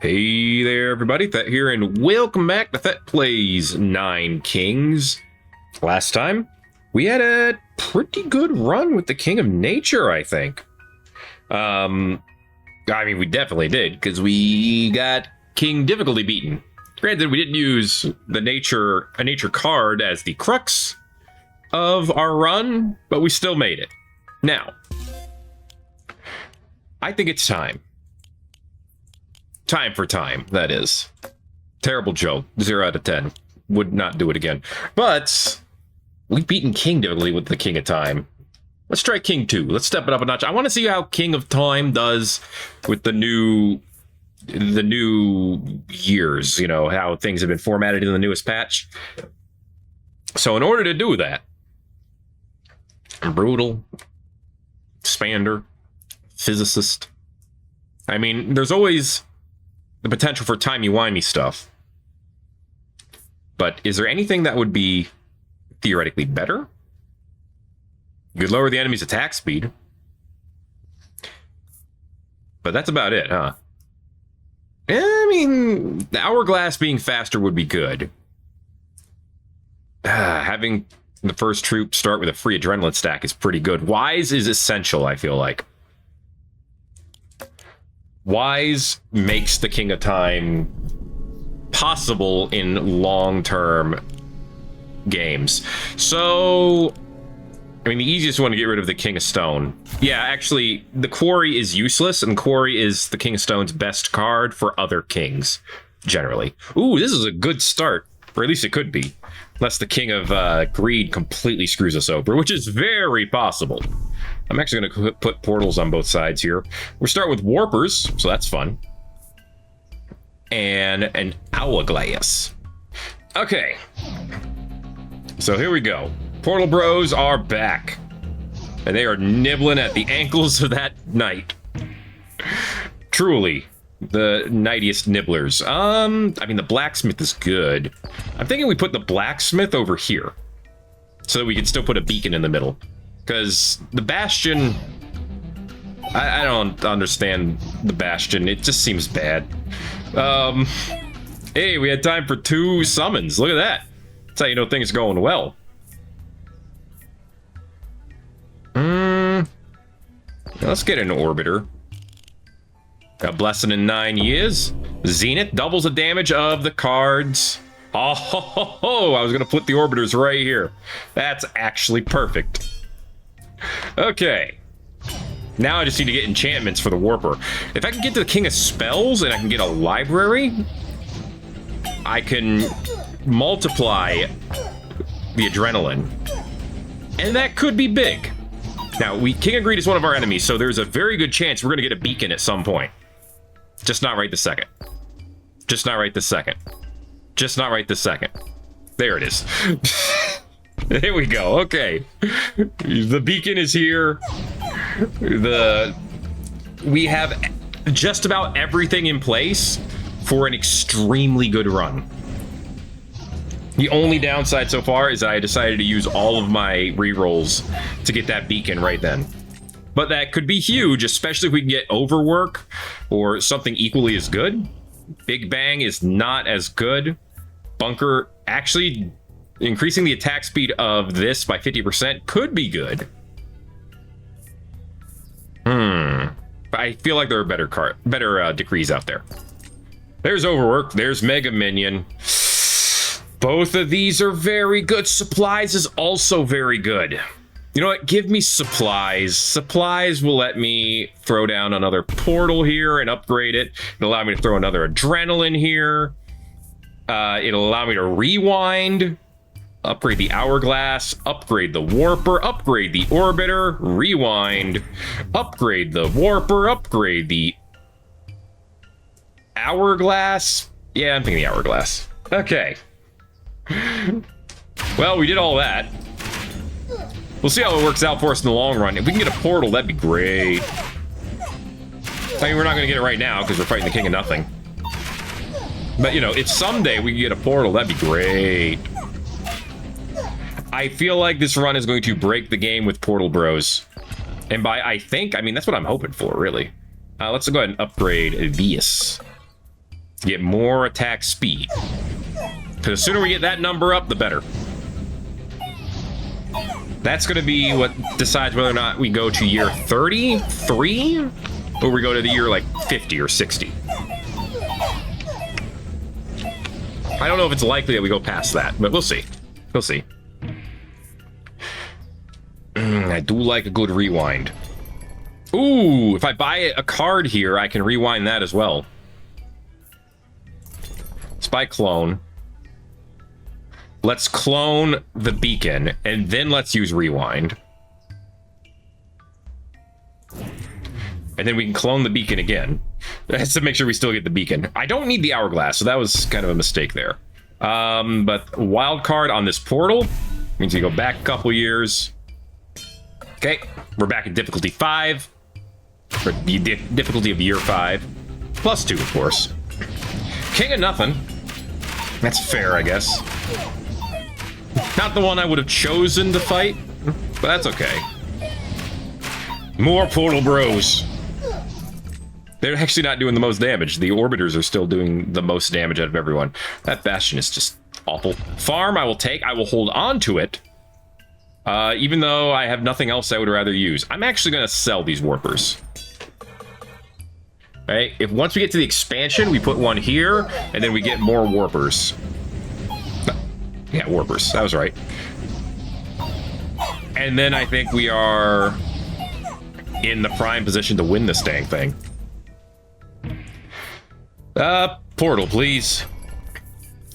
Hey there, everybody. Thet here, and welcome back to Thet Plays 9 Kings. Last time, we had a pretty good run with the King of Nature, I think. I mean, we definitely did, because we got King Difficulty beaten. Granted, we didn't use a nature card as the crux of our run, but we still made it. Now, I think it's time. Time for time, that is. Terrible joke. 0 out of 10. Would not do it again. But we've beaten King Difficulty with the King of Time. Let's try King 2. Let's step it up a notch. I want to see how King of Time does with the new years, you know, how things have been formatted in the newest patch. So in order to do that, brutal, expander, physicist. I mean, there's always the potential for timey-wimey stuff. But is there anything that would be theoretically better? You could lower the enemy's attack speed. But that's about it, huh? I mean, the hourglass being faster would be good. Having the first troop start with a free adrenaline stack is pretty good. Wise is essential, I feel like. Wise makes the King of Time possible in long-term games. So, I mean, the easiest one to get rid of the King of Stone. Yeah, actually, the Quarry is useless, and Quarry is the King of Stone's best card for other kings, generally. Ooh, this is a good start, or at least it could be. Unless the King of Greed completely screws us over, which is very possible. I'm actually going to put portals on both sides here. We'll start with Warpers, so that's fun. And an Hourglass. Okay. So here we go. Portal Bros are back. And they are nibbling at the ankles of that knight. Truly, the knightiest nibblers. I mean, the blacksmith is good. I'm thinking we put the blacksmith over here. So that we can still put a beacon in the middle. Because the Bastion, I don't understand the Bastion. It just seems bad. Hey, we had time for 2 summons. Look at that. That's how you know things are going well. Let's get an Orbiter. A blessing in 9 years. Zenith doubles the damage of the cards. Oh, ho, ho, ho. I was going to put the Orbiters right here. That's actually perfect. Okay. Now I just need to get enchantments for the Warper. If I can get to the King of Spells and I can get a library, I can multiply the adrenaline. And that could be big. Now, King of Greed is one of our enemies, so there's a very good chance we're going to get a beacon at some point. Just not right this second. Just not right this second. Just not right this second. There it is. There we go. Okay. The beacon is here. We have just about everything in place for an extremely good run. The only downside so far is that I decided to use all of my rerolls to get that beacon right then. But that could be huge, especially if we can get overwork or something equally as good. Big Bang is not as good. Bunker, actually, increasing the attack speed of this by 50% could be good. But I feel like there are better decrees out there. There's overwork. There's Mega Minion. Both of these are very good. Supplies is also very good. You know what? Give me supplies. Supplies will let me throw down another portal here and upgrade it. It'll allow me to throw another adrenaline here. It'll allow me to rewind, upgrade the Hourglass, upgrade the Warper, upgrade the Orbiter, rewind, upgrade the Warper, upgrade the Hourglass. Yeah, I'm thinking the Hourglass. Okay. Well, we did all that. We'll see how it works out for us in the long run. If we can get a portal, that'd be great. I mean, we're not going to get it right now because we're fighting the King of Nothing. But, you know, if someday we can get a portal, that'd be great. I feel like this run is going to break the game with Portal Bros. And by I think, I mean, that's what I'm hoping for, really. Let's go ahead and upgrade this. to get more attack speed. Because the sooner we get that number up, the better. That's going to be what decides whether or not we go to year 33 or we go to the year like 50 or 60. I don't know if it's likely that we go past that, but we'll see. We'll see. I do like a good rewind. Ooh, if I buy a card here, I can rewind that as well. Let's buy clone. Let's clone the beacon, and then let's use rewind. And then we can clone the beacon again. That's to make sure we still get the beacon. I don't need the hourglass, so that was kind of a mistake there. But wild card on this portal means we go back a couple years. Okay, we're back at difficulty 5. For the difficulty of year 5. +2, of course. King of nothing. That's fair, I guess. Not the one I would have chosen to fight, but that's okay. More portal bros. They're actually not doing the most damage. The orbiters are still doing the most damage out of everyone. That bastion is just awful. Farm I will take. I will hold on to it. Even though I have nothing else I would rather use. I'm actually going to sell these warpers. Right? If once we get to the expansion, we put one here, and then we get more warpers. Yeah, warpers. That was right. And then I think we are in the prime position to win this dang thing. Portal, please.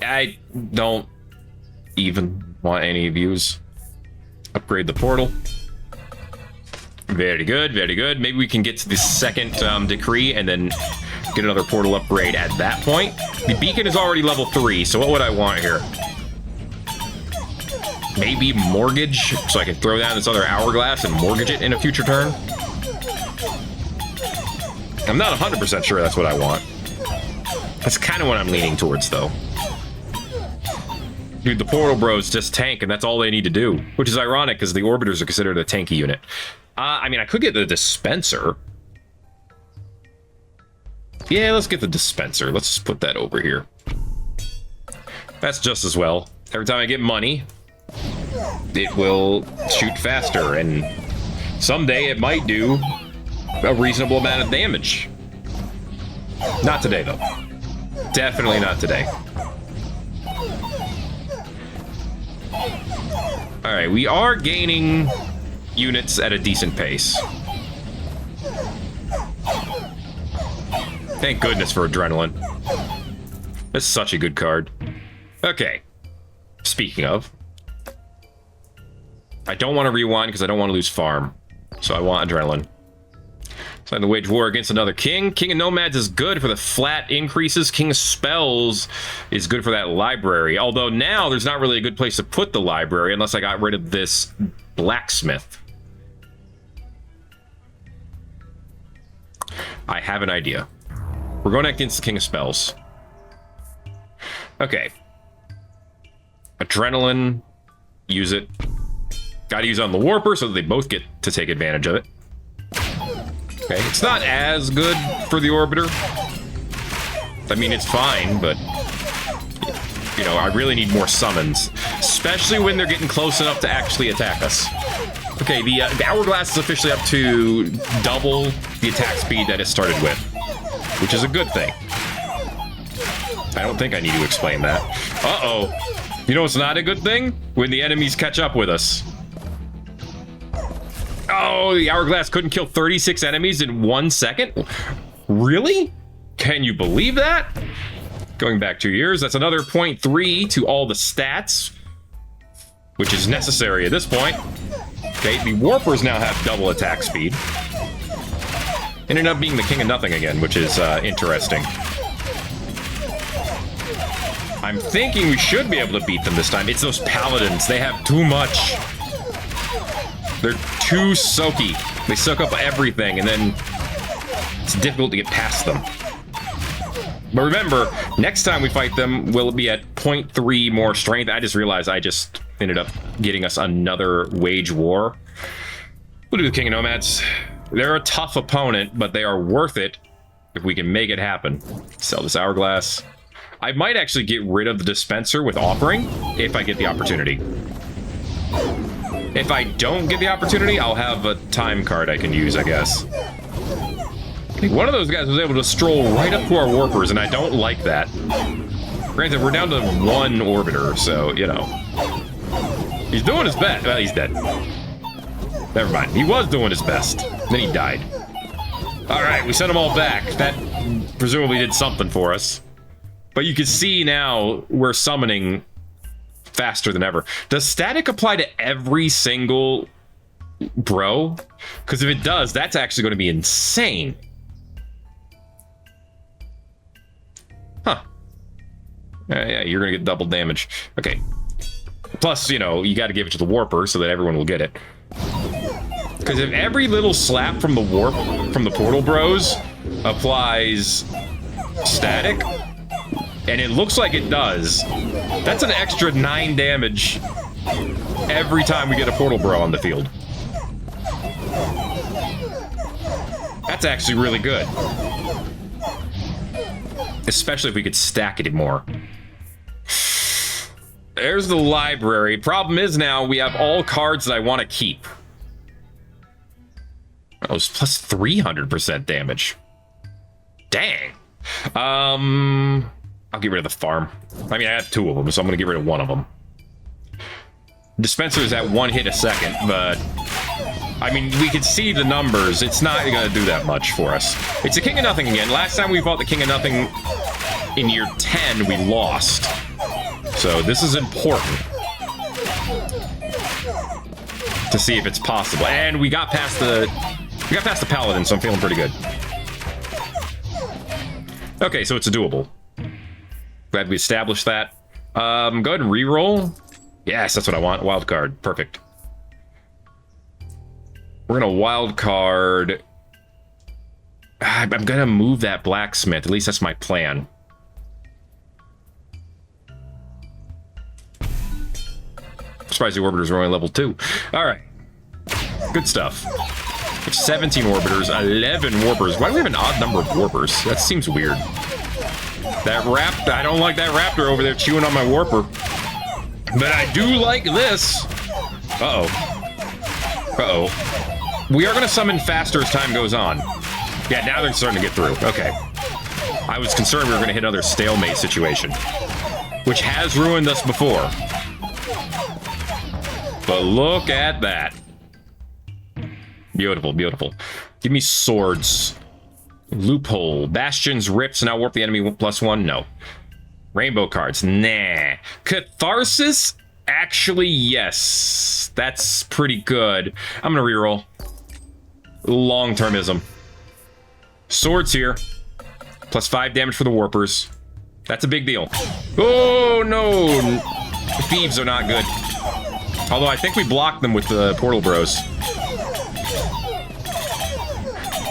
I don't even want any views. Upgrade the portal. Very good, very good. Maybe we can get to the second decree and then get another portal upgrade at that point. The beacon is already level 3, so what would I want here? Maybe mortgage, so I can throw down this other hourglass and mortgage it in a future turn. I'm not 100% sure that's what I want. That's kind of what I'm leaning towards, though. Dude, the portal bros just tank, and that's all they need to do. Which is ironic, because the orbiters are considered a tanky unit. I mean, I could get the dispenser. Yeah, let's get the dispenser. Let's just put that over here. That's just as well. Every time I get money, it will shoot faster, and someday it might do a reasonable amount of damage. Not today, though. Definitely not today. Alright, we are gaining units at a decent pace. Thank goodness for adrenaline. That's such a good card. Okay. Speaking of, I don't want to rewind because I don't want to lose farm. So I want adrenaline. So I have to wage war against another king. King of Nomads is good for the flat increases. King of Spells is good for that library. Although now there's not really a good place to put the library unless I got rid of this blacksmith. I have an idea. We're going against the King of Spells. Okay. Adrenaline. Use it. Gotta use it on the Warper so that they both get to take advantage of it. Okay, it's not as good for the Orbiter. I mean, it's fine, but you know, I really need more summons, especially when they're getting close enough to actually attack us. Okay, the hourglass is officially up to double the attack speed that it started with, which is a good thing. I don't think I need to explain that. Uh-oh. You know what's not a good thing? When the enemies catch up with us. Oh, the hourglass couldn't kill 36 enemies in 1 second? Really? Can you believe that? Going back 2 years, that's another 0.3 to all the stats, which is necessary at this point. Okay, the Warpers now have double attack speed. Ended up being the King of Nothing again, which is interesting. I'm thinking we should be able to beat them this time. It's those Paladins. They have too much. They're too soaky. They soak up everything, and then it's difficult to get past them. But remember, next time we fight them, we'll be at 0.3 more strength. I just realized I just ended up getting us another wage war. We'll do the King of Nomads. They're a tough opponent, but they are worth it if we can make it happen. Sell this hourglass. I might actually get rid of the dispenser with offering if I get the opportunity. If I don't get the opportunity, I'll have a time card I can use, I guess. One of those guys was able to stroll right up to our warpers, and I don't like that. Granted, we're down to 1 orbiter, so, you know. He's doing his best. Well, he's dead. Never mind. He was doing his best. Then he died. Alright, we sent them all back. That presumably did something for us. But you can see now we're summoning faster than ever. Does static apply to every single bro? Because if it does, that's actually going to be insane. Huh. Yeah, you're going to get double damage. Okay. Plus, you know, you got to give it to the warper so that everyone will get it. Because if every little slap from the warp, from the portal bros, applies static, and it looks like it does, that's an extra 9 damage every time we get a portal bro on the field. That's actually really good. Especially if we could stack it more. There's the library. Problem is now we have all cards that I want to keep. Oh, it's plus 300% damage. Dang. I'll get rid of the farm. I mean, I have 2 of them, so I'm going to get rid of 1 of them. Dispenser is at 1 hit a second, but... I mean, we can see the numbers. It's not going to do that much for us. It's a King of Nothing again. Last time we fought the King of Nothing in year 10, we lost. So this is important. To see if it's possible. And we got past the... We got past the Paladin, so I'm feeling pretty good. Okay, so it's a doable. Glad we established that. Go ahead and reroll. Yes, that's what I want. Wild card. Perfect. We're gonna wild card. I'm gonna move that blacksmith. At least that's my plan. I'm surprised the orbiters are only level 2. All right. Good stuff. 17 orbiters, 11 warpers. Why do we have an odd number of warpers? That seems weird. That raptor, I don't like that raptor over there chewing on my warper. But I do like this. Uh-oh. Uh-oh. We are going to summon faster as time goes on. Yeah, now they're starting to get through. Okay. I was concerned we were going to hit another stalemate situation, which has ruined us before. But look at that. Beautiful, beautiful. Give me swords. Loophole. Bastions, rips, now warp the enemy +1. No. Rainbow cards. Nah. Catharsis? Actually, yes. That's pretty good. I'm gonna reroll. Long-termism. Swords here. +5 damage for the warpers. That's a big deal. Oh, no. Thieves are not good. Although I think we blocked them with the portal bros.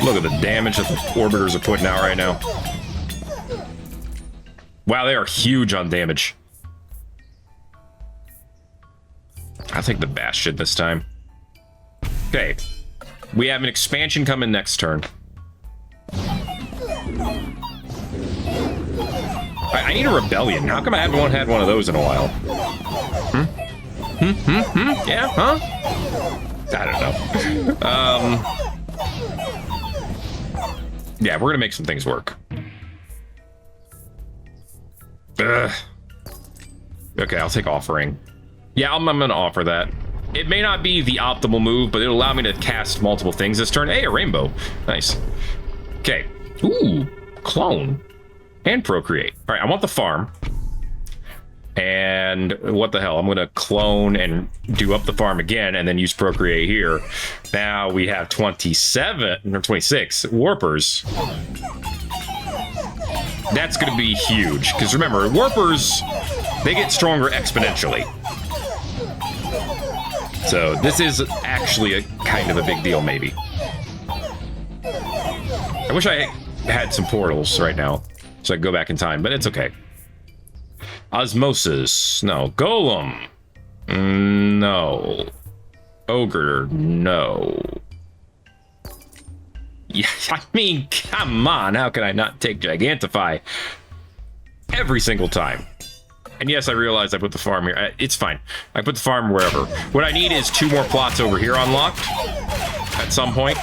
Look at the damage that the orbiters are putting out right now. Wow, they are huge on damage. I'll take the Bastion this time. Okay. We have an expansion coming next turn. I need a rebellion. How come I haven't had one of those in a while? Yeah, huh? I don't know. Yeah, we're gonna make some things work. Ugh. Okay, I'll take offering. Yeah, I'm gonna offer that. It may not be the optimal move, but it'll allow me to cast multiple things this turn. Hey, a rainbow. Nice. Okay. Ooh, clone. And procreate. All right, I want the farm. And what the hell? I'm going to clone and do up the farm again and then use procreate here. Now we have 27 or 26 warpers. That's going to be huge. Because remember, warpers, they get stronger exponentially. So this is actually a kind of a big deal, maybe. I wish I had some portals right now so I could go back in time, but it's okay. Osmosis, no. Golem, no. Ogre, no. Yeah, I mean, come on. How can I not take Gigantify every single time? And yes, I realize I put the farm here. It's fine. I put the farm wherever. What I need is 2 more plots over here unlocked at some point.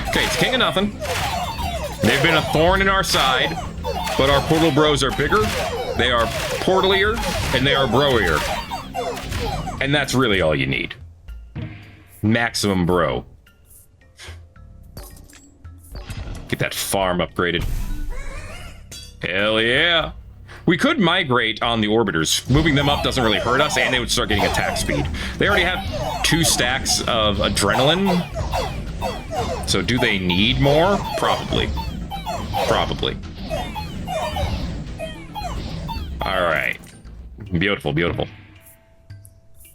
Okay, it's king of nothing. They've been a thorn in our side, but our portal bros are bigger, they are portalier, and they are broier. And that's really all you need. Maximum bro. Get that farm upgraded. Hell yeah. We could migrate on the orbiters. Moving them up doesn't really hurt us, and they would start getting attack speed. They already have 2 stacks of adrenaline. So do they need more? Probably. Probably. All right. Beautiful, beautiful.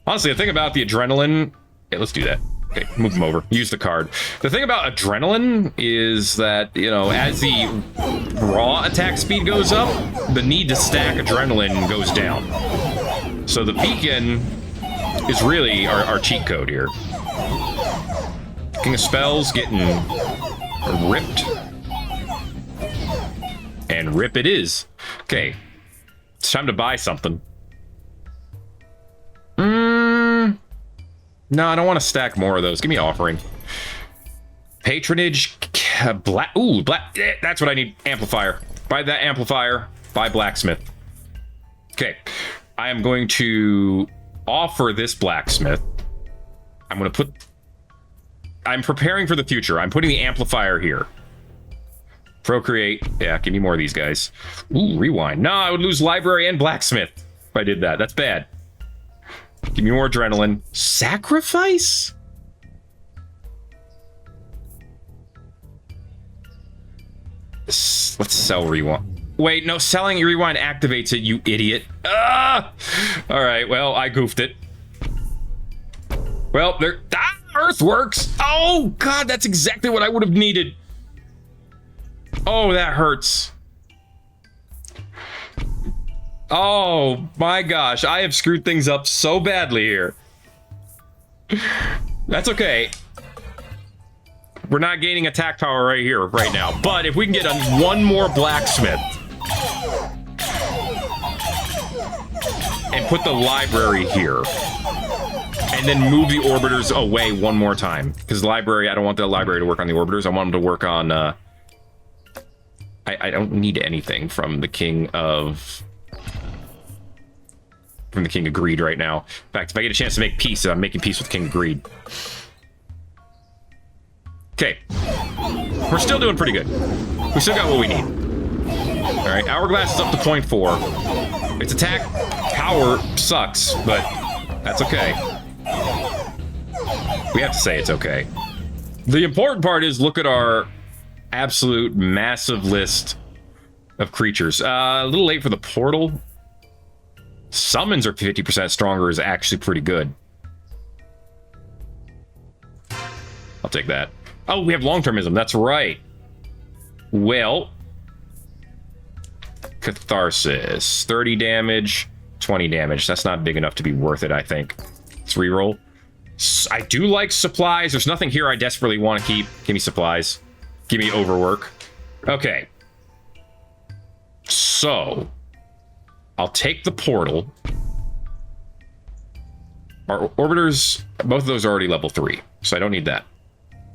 Honestly, the thing about the adrenaline... Okay, let's do that. Okay, move them over. Use the card. The thing about adrenaline is that, you know, as the raw attack speed goes up, the need to stack adrenaline goes down. So the beacon is really our cheat code here. King of Spells getting ripped. And rip it is. Okay. It's time to buy something. No, I don't want to stack more of those. Give me offering. Patronage. Black. Ooh, black. That's what I need. Amplifier. Buy that amplifier. Buy blacksmith. Okay. I am going to offer this blacksmith. I'm going to put... I'm preparing for the future. I'm putting the amplifier here. Procreate. Yeah, give me more of these guys. Ooh, rewind. No, I would lose library and blacksmith if I did that. That's bad. Give me more adrenaline. Sacrifice? Let's sell rewind. Wait, no, selling rewind activates it, you idiot. Ah! All right, well, I goofed it. Well, there... Ah, earthworks! Oh, God, that's exactly what I would have needed. Oh, that hurts. Oh, my gosh. I have screwed things up so badly here. That's okay. We're not gaining attack power right here, right now. But if we can get one more blacksmith and put the library here and then move the orbiters away one more time. Because the library, I don't want the library to work on the orbiters. I want them to work on... I don't need anything from the King of... From the King of Greed right now. In fact, if I get a chance to make peace, I'm making peace with King of Greed. Okay. We're still doing pretty good. We still got what we need. Alright, Hourglass is up to 0.4. Its attack power sucks, but that's okay. We have to say it's okay. The important part is look at our absolute massive list of creatures. A little late for the portal. Summons are 50% stronger is actually pretty good. I'll take that. Oh, we have long-termism. That's right. Well, Catharsis. 30 damage, 20 damage. That's not big enough to be worth it, I think. Let's reroll. I do like supplies. There's nothing here I desperately want to keep. Give me supplies. Give me overwork. Okay. So, I'll take the portal. Our orbiters, both of those are already level 3, so I don't need that.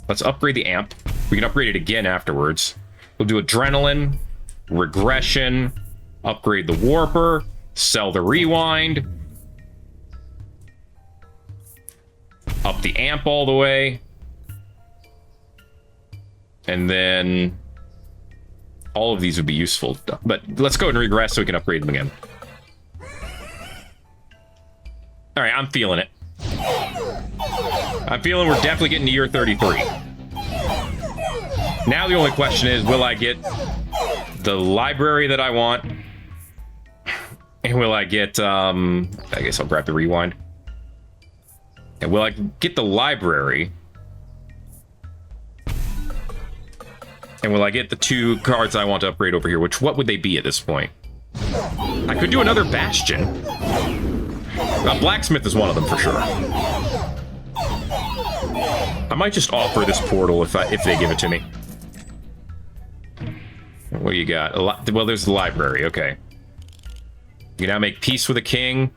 Let's upgrade the amp. We can upgrade it again afterwards. We'll do adrenaline, regression, upgrade the warper, sell the rewind, up the amp all the way, and then all of these would be useful. But let's go and regress so we can upgrade them again. All right, I'm feeling it. I'm feeling we're definitely getting to year 33. Now the only question is, will I get the library that I want? And will I get, I guess I'll grab the rewind. And will I get the library? And will I get the 2 cards I want to upgrade over here? What would they be at this point? I could do another Bastion. Blacksmith is one of them for sure. I might just offer this portal if they give it to me. What do you got? Well, there's the library. Okay. You can now make peace with a king.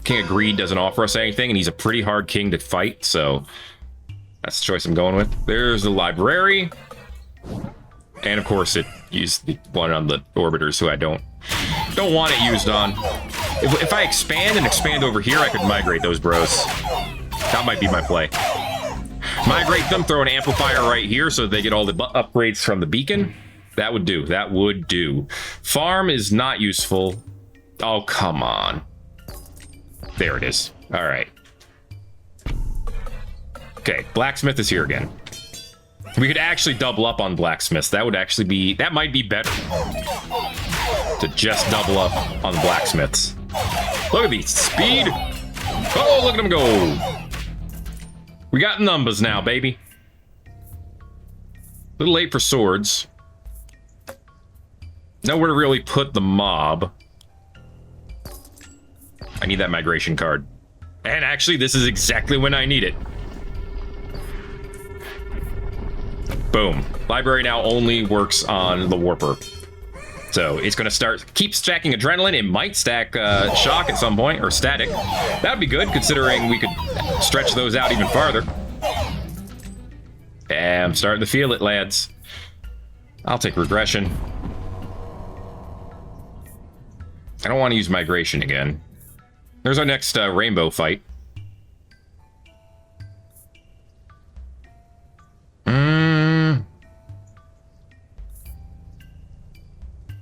King of Greed doesn't offer us anything, and he's a pretty hard king to fight, so that's the choice I'm going with. There's the library. And of course it used the one on the orbiters who I don't want it used on. If I expand and expand over here, I could migrate those bros. That might be my play. Migrate them, throw an amplifier right here so they get all the upgrades from the beacon. That would do. That would do. Farm is not useful. Oh, come on. There it is. All right. Okay, blacksmith is here again. We could actually double up on blacksmiths. That would actually be... That might be better. To just double up on the blacksmiths. Look at the speed. Oh, look at them go. We got numbers now, baby. A little late for swords. Nowhere to really put the mob. I need that migration card. And actually, this is exactly when I need it. Boom. Library now only works on the warper. So it's going to keep stacking adrenaline. It might stack shock at some point, or static. That would be good, considering we could stretch those out even farther. Yeah, I'm starting to feel it, lads. I'll take regression. I don't want to use migration again. There's our next rainbow fight.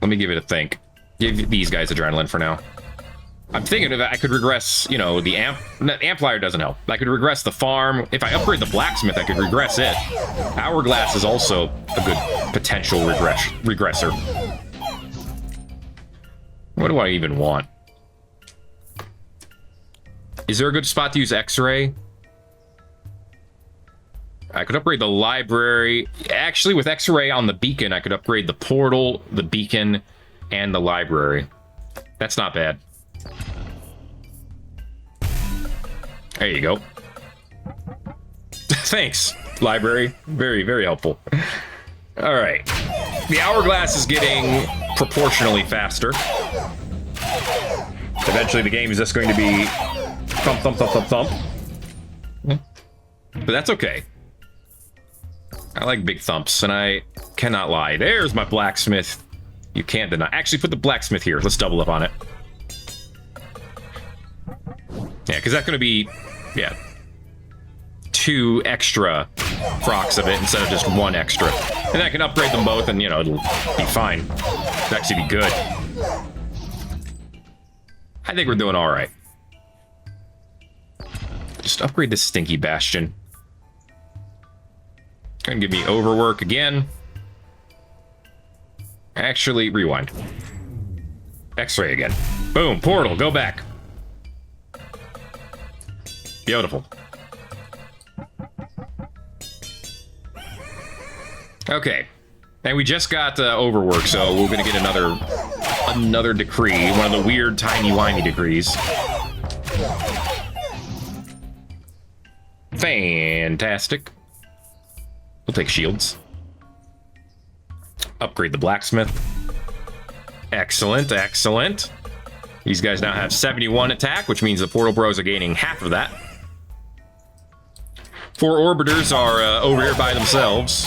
Let me give it a think. Give these guys adrenaline for now. I'm thinking of I could regress, you know, the amplifier doesn't help. I could regress the farm. If I upgrade the blacksmith, I could regress it. Hourglass is also a good potential regressor. What do I even want? Is there a good spot to use X-ray? I could upgrade the library. Actually, with X-ray on the beacon, I could upgrade the portal, the beacon, and the library. That's not bad. There you go. Thanks, library. Very, very helpful. All right. The hourglass is getting proportionally faster. Eventually, the game is just going to be thump, thump, thump, thump, thump. But that's okay. I like big thumps, and I cannot lie. There's my blacksmith. You can't deny. Actually, put the blacksmith here. Let's double up on it. Yeah, because that's going to be, yeah, 2 extra frocks of it instead of just 1 extra. And I can upgrade them both, and, you know, it'll be fine. It'll actually be good. I think we're doing all right. Just upgrade this stinky bastion. Gonna give me overwork again. Actually, rewind. X-ray again. Boom, portal, go back. Beautiful. Okay. And we just got overwork, so we're gonna get another decree. One of the weird, timey-wimey decrees. Fantastic. We'll take shields. Upgrade the blacksmith. Excellent, excellent. These guys now have 71 attack, which means the portal bros are gaining half of that. 4 orbiters are over here by themselves.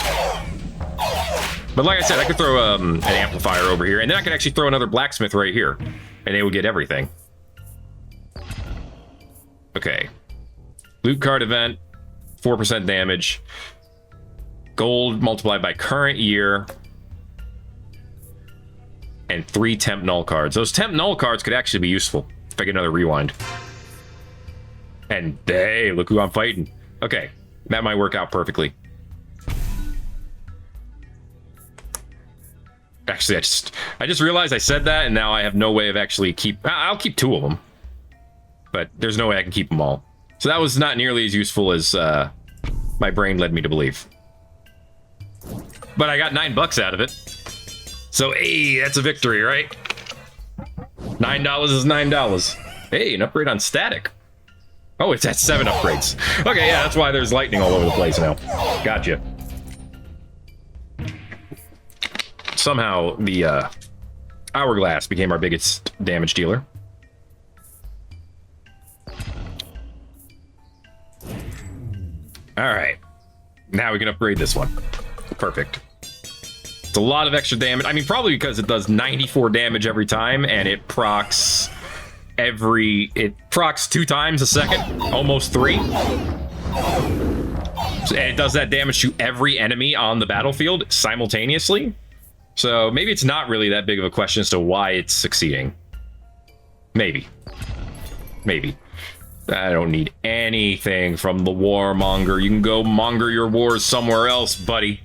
But like I said, I could throw an amplifier over here, and then I could actually throw another blacksmith right here, and they would get everything. Okay. Loot card event, 4% damage. Gold multiplied by current year. And 3 temp null cards. Those temp null cards could actually be useful if I get another rewind. And hey, look who I'm fighting. Okay, that might work out perfectly. Actually, I just realized I said that, and now I have no way of actually I'll keep 2 of them. But there's no way I can keep them all. So that was not nearly as useful as my brain led me to believe. But I got $9 out of it. So, hey, that's a victory, right? $9 is $9. Hey, an upgrade on static. Oh, it's at 7 upgrades. Okay, yeah, that's why there's lightning all over the place now. Gotcha. Somehow the hourglass became our biggest damage dealer. All right, now we can upgrade this one. Perfect. It's a lot of extra damage. I mean, probably because it does 94 damage every time, and it procs it procs 2 times a second, almost 3. And it does that damage to every enemy on the battlefield simultaneously. So maybe it's not really that big of a question as to why it's succeeding. Maybe. Maybe. I don't need anything from the warmonger. You can go monger your wars somewhere else, buddy.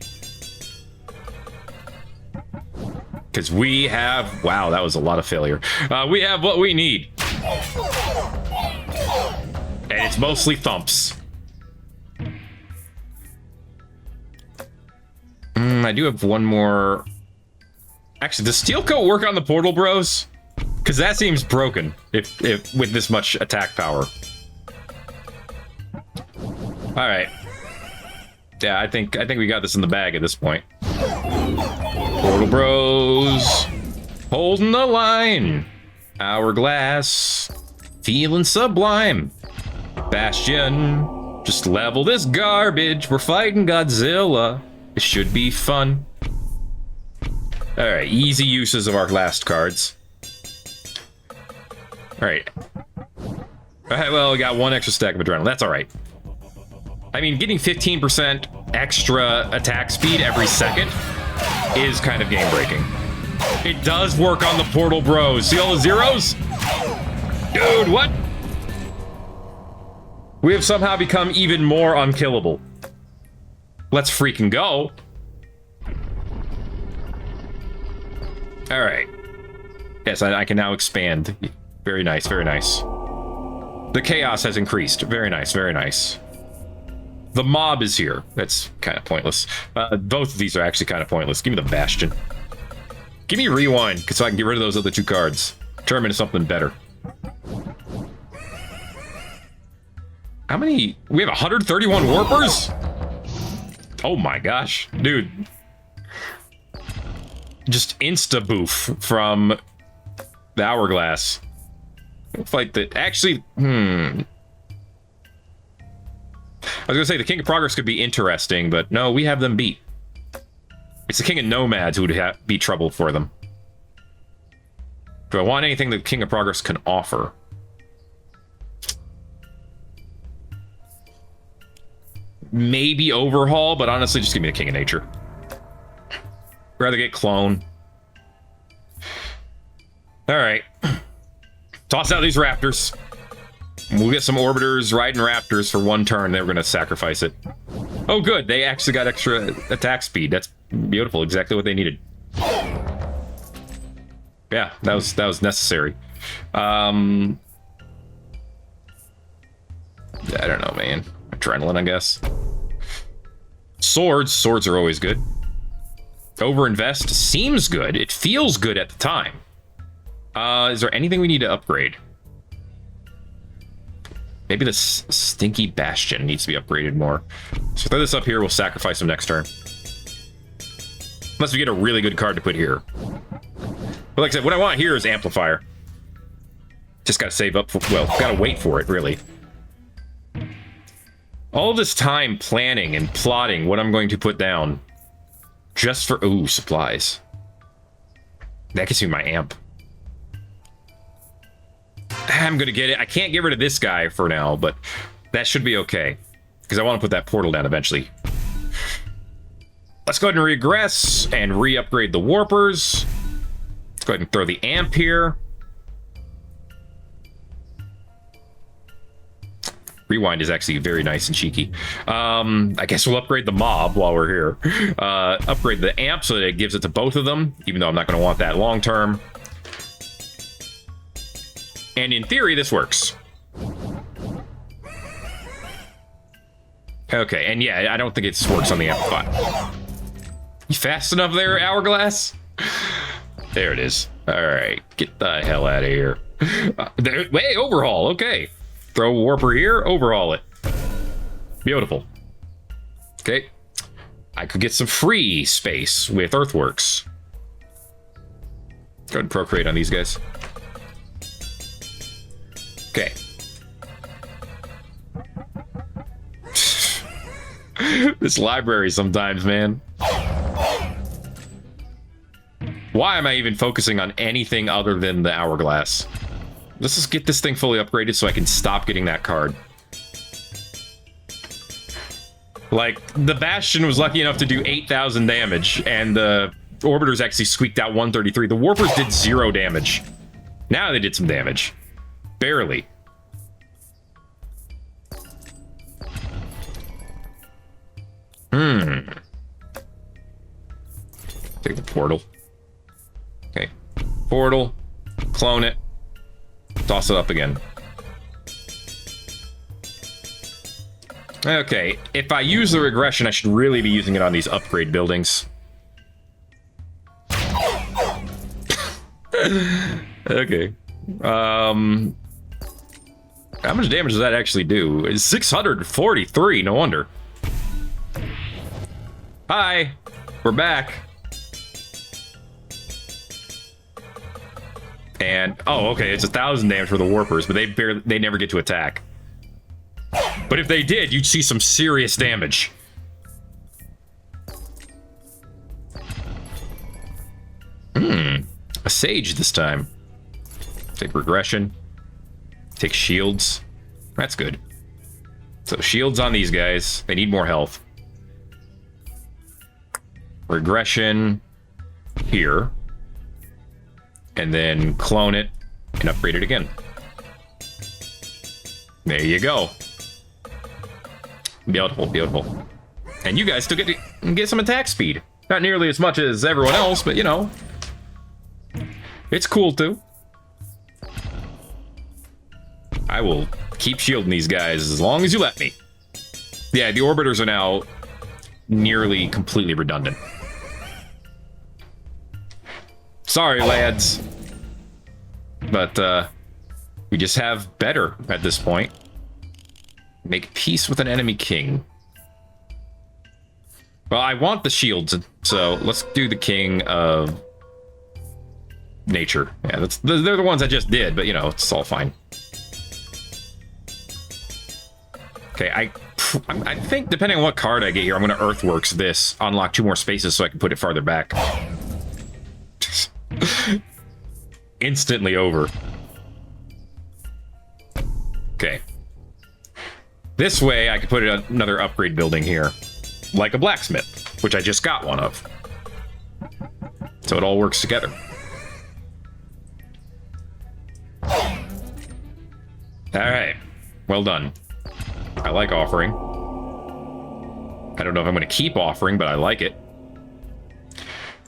Because we have... Wow, that was a lot of failure. We have what we need. And it's mostly thumps. I do have one more... Actually, does steel coat work on the portal bros? Because that seems broken if with this much attack power. All right. Yeah, I think we got this in the bag at this point. Portal bros holding the line. Hourglass feeling sublime. Bastion, just level this garbage. We're fighting Godzilla. It should be fun. All right, easy uses of our last cards. All right. Well, we got 1 extra stack of adrenaline. That's all right. I mean, getting 15% extra attack speed every second is kind of game-breaking. It does work on the portal bros. See all the zeros? Dude, what? We have somehow become even more unkillable. Let's freaking go. All right. Yes, I can now expand. Very nice, very nice. The chaos has increased. Very nice, very nice. The mob is here. That's kind of pointless. Both of these are actually kind of pointless. Give me the Bastion. Give me Rewind, so I can get rid of those other 2 cards. Turn them into something better. How many? We have 131 Warpers? Oh my gosh. Dude. Just insta-boof from the Hourglass. Fight the... Actually, I was gonna say the King of Progress could be interesting, but no, we have them beat. It's the King of Nomads who would be trouble for them. Do I want anything the King of Progress can offer? Maybe Overhaul, but honestly, just give me the King of Nature. Rather get Clone. All right. Toss out these Raptors. We'll get some Orbiters riding Raptors for 1 turn. They were going to sacrifice it. Oh, good. They actually got extra attack speed. That's beautiful. Exactly what they needed. Yeah, that was necessary. I don't know, man. Adrenaline, I guess. Swords. Swords are always good. Overinvest seems good. It feels good at the time. Is there anything we need to upgrade? Maybe the Stinky Bastion needs to be upgraded more. So throw this up here. We'll sacrifice him next turn. Unless we get a really good card to put here. But like I said, what I want here is Amplifier. Just gotta save up for... Well, gotta wait for it, really. All this time planning and plotting what I'm going to put down. Just for... Ooh, supplies. That gets me my amp. I'm gonna get it. I can't get rid of this guy for now, but that should be okay. Because I want to put that portal down eventually. Let's go ahead and regress and re-upgrade the Warpers. Let's go ahead and throw the amp here. Rewind is actually very nice and cheeky. I guess we'll upgrade the mob while we're here. Upgrade the amp so that it gives it to both of them, even though I'm not going to want that long term. And in theory, this works. Okay, and yeah, I don't think it works on the amplify. You fast enough there, Hourglass? There it is. All right, get the hell out of here. Wait, overhaul, okay. Throw a Warper here, overhaul it. Beautiful. Okay. I could get some free space with Earthworks. Go ahead and procreate on these guys. Okay. This library sometimes, man. Why am I even focusing on anything other than the hourglass? Let's just get this thing fully upgraded so I can stop getting that card. Like, the Bastion was lucky enough to do 8,000 damage, and the Orbiters actually squeaked out 133. The Warpers did 0 damage. Now they did some damage. Barely. Take the portal. Okay. Portal. Clone it. Toss it up again. Okay. If I use the regression, I should really be using it on these upgrade buildings. Okay. How much damage does that actually do? It's 643. No wonder. Hi. We're back. And oh, okay, it's 1,000 damage for the Warpers, but they never get to attack. But if they did, you'd see some serious damage. A Sage this time. Take regression. Take shields. That's good. So shields on these guys. They need more health. Regression here. And then clone it and upgrade it again. There you go. Beautiful, beautiful. And you guys still get some attack speed. Not nearly as much as everyone else, but you know. It's cool too. I will keep shielding these guys as long as you let me. Yeah, the Orbiters are now nearly completely redundant. Sorry, lads. But, we just have better at this point. Make peace with an enemy king. Well, I want the shields, so let's do the king of nature. Yeah, they're the ones I just did, but, you know, it's all fine. Okay, I think, depending on what card I get here, I'm going to Earthworks this. Unlock 2 more spaces so I can put it farther back. Instantly over. Okay. This way, I could put another upgrade building here. Like a blacksmith, which I just got one of. So it all works together. Alright. Well done. I like offering. I don't know if I'm going to keep offering, but I like it.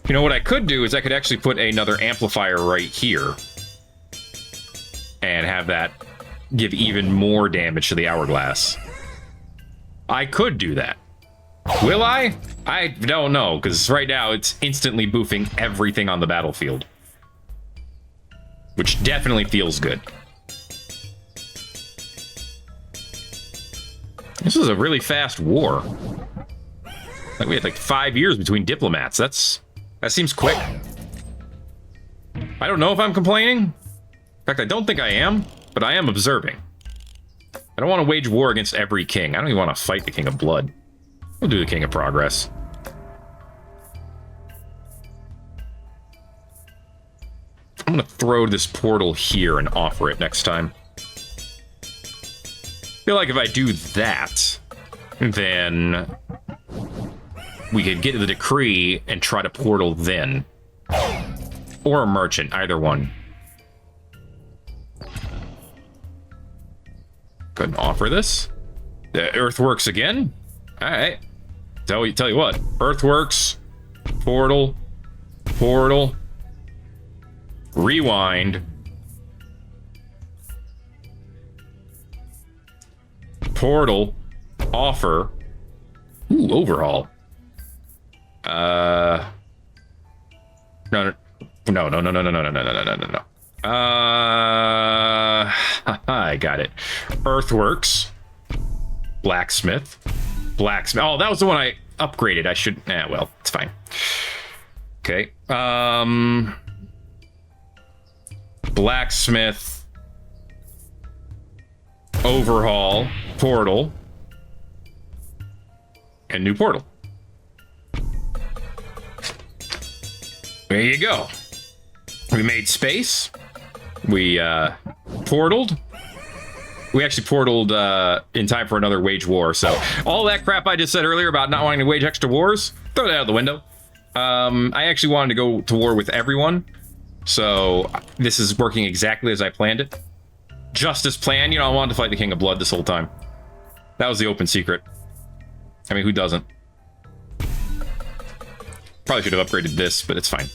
You know, what I could do is I could actually put another amplifier right here. And have that give even more damage to the hourglass. I could do that. Will I? I don't know, because right now it's instantly boofing everything on the battlefield. Which definitely feels good. This is a really fast war. Like, we had like 5 years between diplomats. That seems quick. I don't know if I'm complaining. In fact, I don't think I am, but I am observing. I don't want to wage war against every king. I don't even want to fight the King of Blood. We'll do the King of Progress. I'm going to throw this portal here and offer it next time. I feel like if I do that, then we could get to the decree and try to portal then. Or a merchant, either one. Go ahead and offer this. The Earthworks again? Alright. Tell you what. Earthworks. Portal. Portal. Rewind. Portal. Offer. Ooh, overhaul. No. I got it. Earthworks. Blacksmith. Blacksmith. Oh, that was the one I upgraded. I should... well, it's fine. Okay. blacksmith, overhaul, portal, and new portal. There you go. We made space. We portaled. We actually portaled in time for another wage war. So all that crap I just said earlier about not wanting to wage extra wars, throw that out the window. I actually wanted to go to war with everyone. So this is working exactly as I planned it. Just as planned. You know, I wanted to fight the King of Blood this whole time. That was the open secret. I mean, who doesn't? Probably should have upgraded this, but it's fine.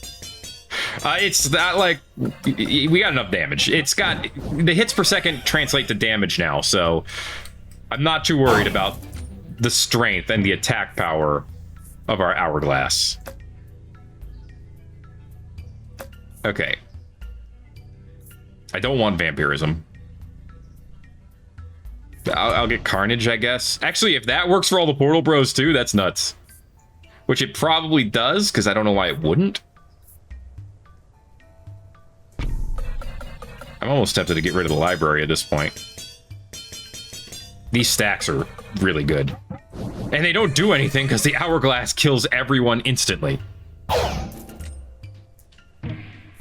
It's not like we got enough damage. It's got the hits per second translate to damage now, so I'm not too worried about the strength and the attack power of our hourglass. Okay. I don't want vampirism. I'll get carnage, I guess. Actually, if that works for all the portal bros too, that's nuts. Which it probably does, because I don't know why it wouldn't. I'm almost tempted to get rid of the library at this point. These stacks are really good. And they don't do anything because the hourglass kills everyone instantly.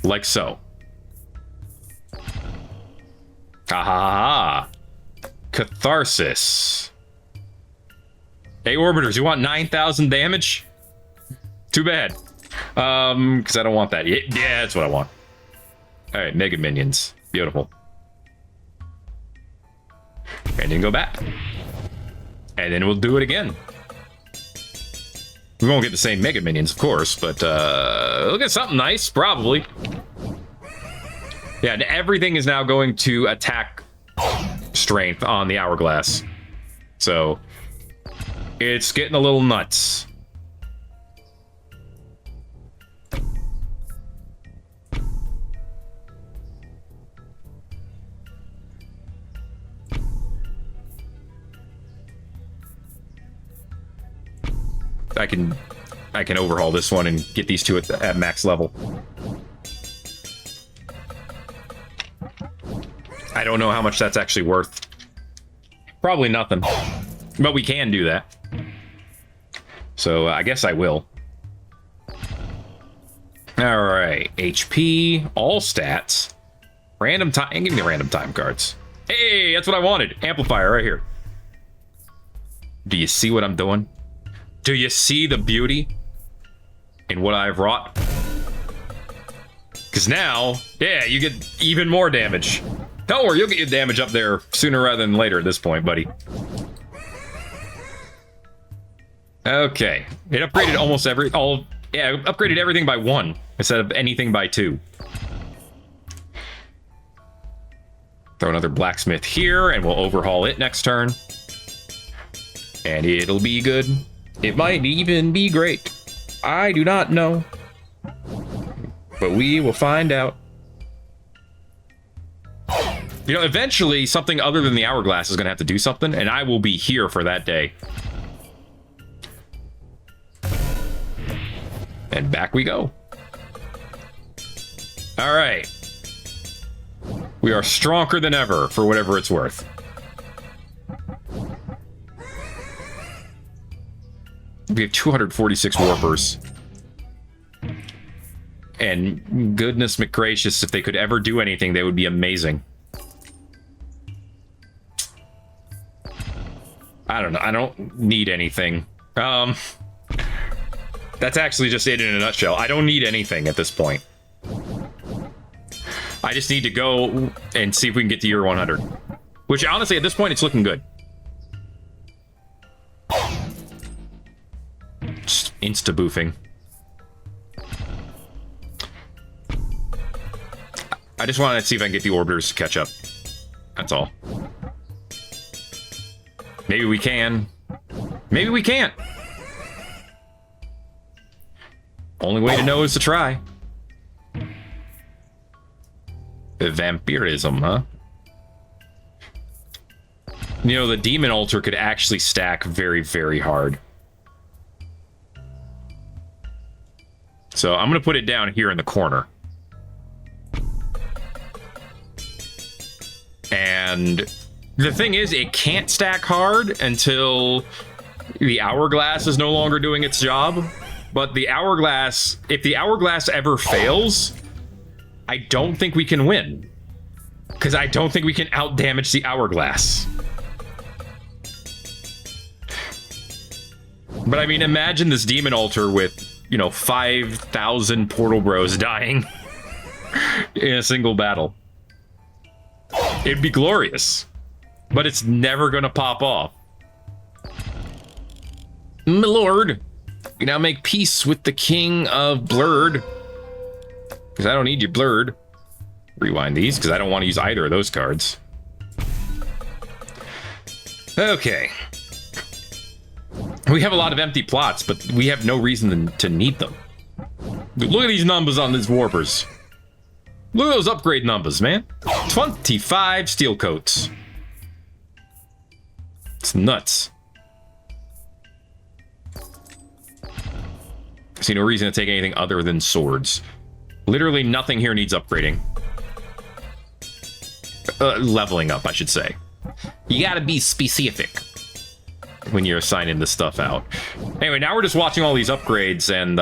Like so. Ha ha ha. Catharsis. Hey, Orbiters, you want 9,000 damage? Too bad. Because I don't want that. Yeah, that's what I want. Alright, Mega Minions. Beautiful. And then go back. And then we'll do it again. We won't get the same Mega Minions, of course, but look at something nice, probably. Yeah, and everything is now going to attack strength on the hourglass. So, it's getting a little nuts. I can overhaul this one and get these two at max level. I don't know how much that's actually worth. Probably nothing. But we can do that. So I guess I will. Alright. HP, all stats, random time, and give me the random time cards. Hey, that's what I wanted. Amplifier right here. Do you see what I'm doing? Do you see the beauty in what I've wrought? Because now, yeah, you get even more damage. Don't worry, you'll get your damage up there sooner rather than later at this point, buddy. Okay, it upgraded almost upgraded everything by 1 instead of anything by 2. Throw another blacksmith here, and we'll overhaul it next turn. And it'll be good. It might even be great. I do not know. But we will find out. You know, eventually, something other than the hourglass is going to have to do something, and I will be here for that day. And back we go. All right. We are stronger than ever, for whatever it's worth. We have 246 warpers. And goodness McGracious, if they could ever do anything, they would be amazing. I don't know. I don't need anything. That's actually just it in a nutshell. I don't need anything at this point. I just need to go and see if we can get to year 100. Which, honestly, at this point, it's looking good. Just insta-boofing. I just want to see if I can get the Orbiters to catch up. That's all. Maybe we can. Maybe we can't. Only way to know is to try. Vampirism, huh? You know, the demon altar could actually stack very, very hard. So I'm going to put it down here in the corner. And the thing is, it can't stack hard until the hourglass is no longer doing its job. But the hourglass, if the hourglass ever fails, I don't think we can win. Because I don't think we can outdamage the hourglass. But I mean, imagine this demon altar with, you know, 5,000 portal bros dying in a single battle. It'd be glorious. But it's never gonna pop off. My lord, you now make peace with the king of blurred. Because I don't need you blurred. Rewind these, because I don't want to use either of those cards. Okay. We have a lot of empty plots, but we have no reason to need them. Look at these numbers on these warpers. Look at those upgrade numbers, man. 25 steel coats. It's nuts. I see no reason to take anything other than swords. Literally nothing here needs upgrading. Leveling up, I should say. You gotta be specific when you're assigning this stuff out. Anyway, now we're just watching all these upgrades, and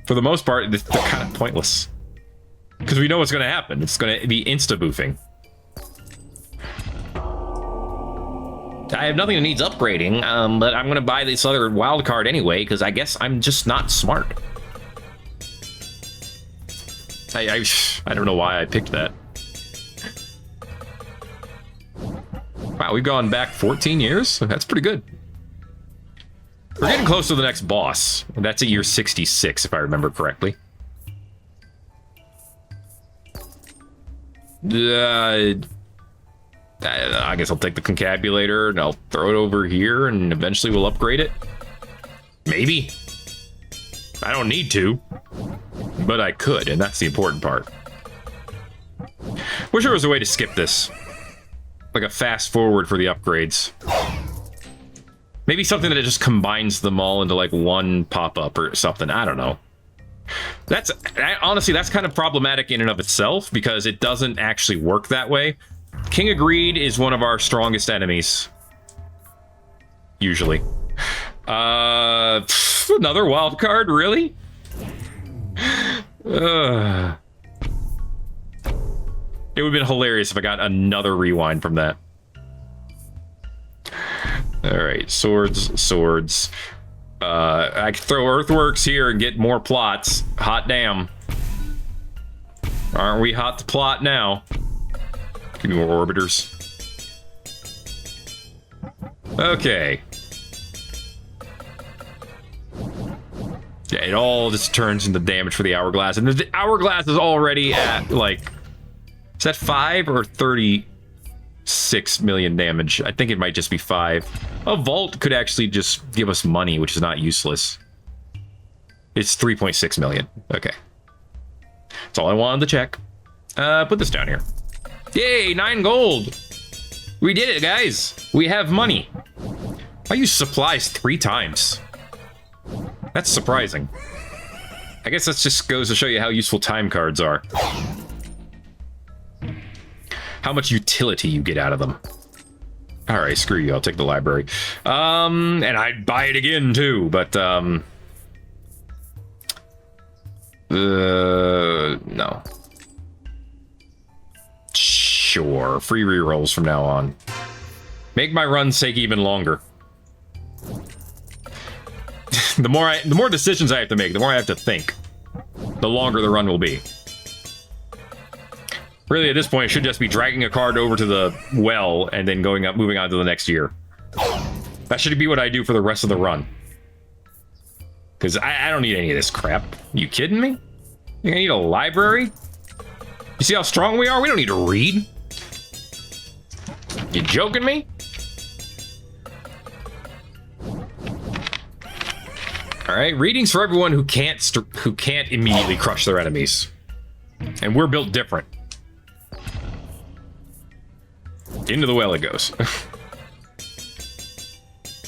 for the most part, they're kind of pointless. Because we know what's going to happen. It's going to be insta-boofing. I have nothing that needs upgrading, but I'm going to buy this other wild card anyway, because I guess I'm just not smart. I don't know why I picked that. Wow, we've gone back 14 years? That's pretty good. We're getting close to the next boss. That's at year 66, if I remember correctly. I guess I'll take the concabulator and I'll throw it over here and eventually we'll upgrade it. Maybe. I don't need to, but I could, and that's the important part. Wish there was a way to skip this. Like a fast forward for the upgrades. Maybe something that just combines them all into like one pop-up or something. I don't know. Honestly, that's kind of problematic in and of itself because it doesn't actually work that way. King of Greed is one of our strongest enemies. Usually. Another wild card, really? It would have been hilarious if I got another rewind from that. Alright, swords. I could throw earthworks here and get more plots. Hot damn. Aren't we hot to plot now? Give me more orbiters. Okay. Yeah, it all just turns into damage for the hourglass. And the hourglass is already at, like... Is that 5 or 36 million damage? I think it might just be 5. A vault could actually just give us money, which is not useless. It's 3.6 million. Okay. That's all I wanted to check. Put this down here. Yay, 9 gold. We did it, guys. We have money. I used supplies 3 times. That's surprising. I guess that just goes to show you how useful time cards are. How much utility you get out of them. All right, screw you. I'll take the library. And I'd buy it again too, but no. Sure, free rerolls from now on. Make my runs take even longer. The more decisions I have to make, the more I have to think, the longer the run will be. Really, at this point, it should just be dragging a card over to the well and then moving on to the next year. That should be what I do for the rest of the run. Because I don't need any of this crap. You kidding me? You need a library? You see how strong we are? We don't need to read. You joking me? All right, readings for everyone who can't immediately crush their enemies. And we're built different. Into the well it goes.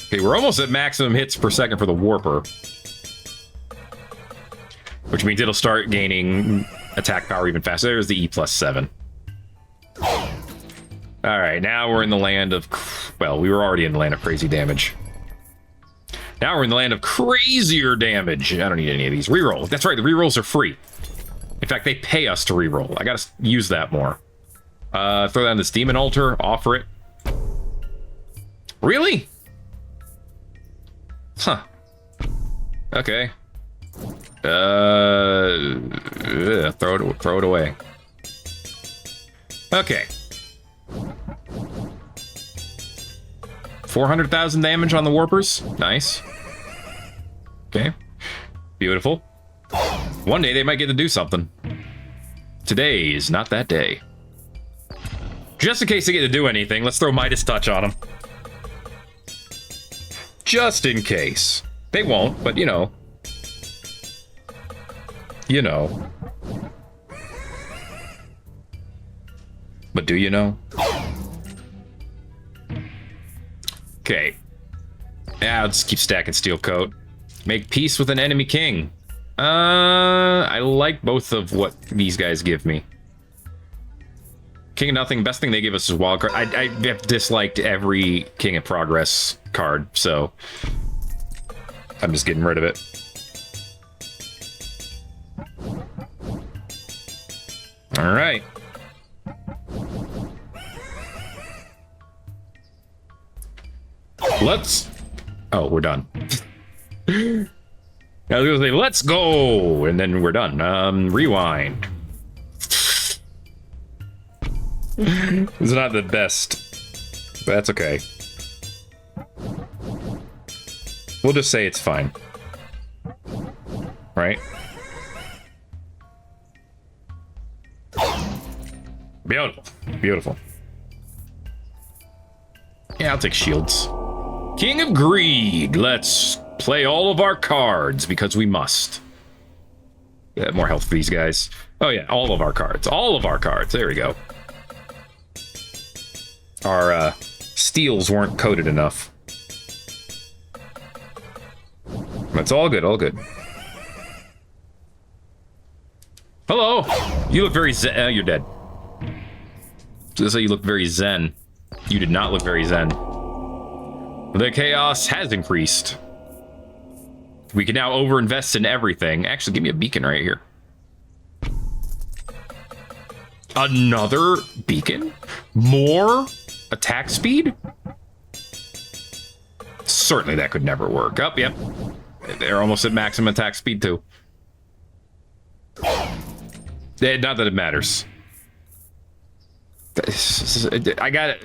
Okay, we're almost at maximum hits per second for the Warper. Which means it'll start gaining attack power even faster. There's the E+7. All right, now we're in the land of... Well, we were already in the land of crazy damage. Now we're in the land of crazier damage. I don't need any of these. Reroll. That's right, the rerolls are free. In fact, they pay us to reroll. I gotta use that more. Throw down this demon altar. Offer it. Really? Huh. Okay. Throw it away. Okay. 400,000 damage on the warpers. Nice. Okay. Beautiful. One day they might get to do something. Today is not that day. Just in case they get to do anything, let's throw Midas Touch on them. Just in case. They won't, but you know. You know. But do you know? Okay. Yeah, I'll just keep stacking Steel Coat. Make peace with an enemy king. I like both of what these guys give me. King of Nothing, best thing they give us is Wild Card. I have disliked every King of Progress card, so I'm just getting rid of it. All right. Let's... Oh, we're done. I was gonna say, let's go! And then we're done. Rewind. It's not the best. But that's okay. We'll just say it's fine. Right? Beautiful. Beautiful. Yeah, I'll take shields. King of Greed. Let's play all of our cards because we must. Yeah, more health for these guys. Oh yeah, all of our cards. All of our cards. There we go. Our steels weren't coated enough. That's all good, all good. Hello! You look very zen. You're dead. So you look very zen. You did not look very zen. The chaos has increased. We can now overinvest in everything. Actually, give me a beacon right here. Another beacon? More attack speed? Certainly that could never work. Oh, yep. They're almost at maximum attack speed, too. Not that it matters. I gotta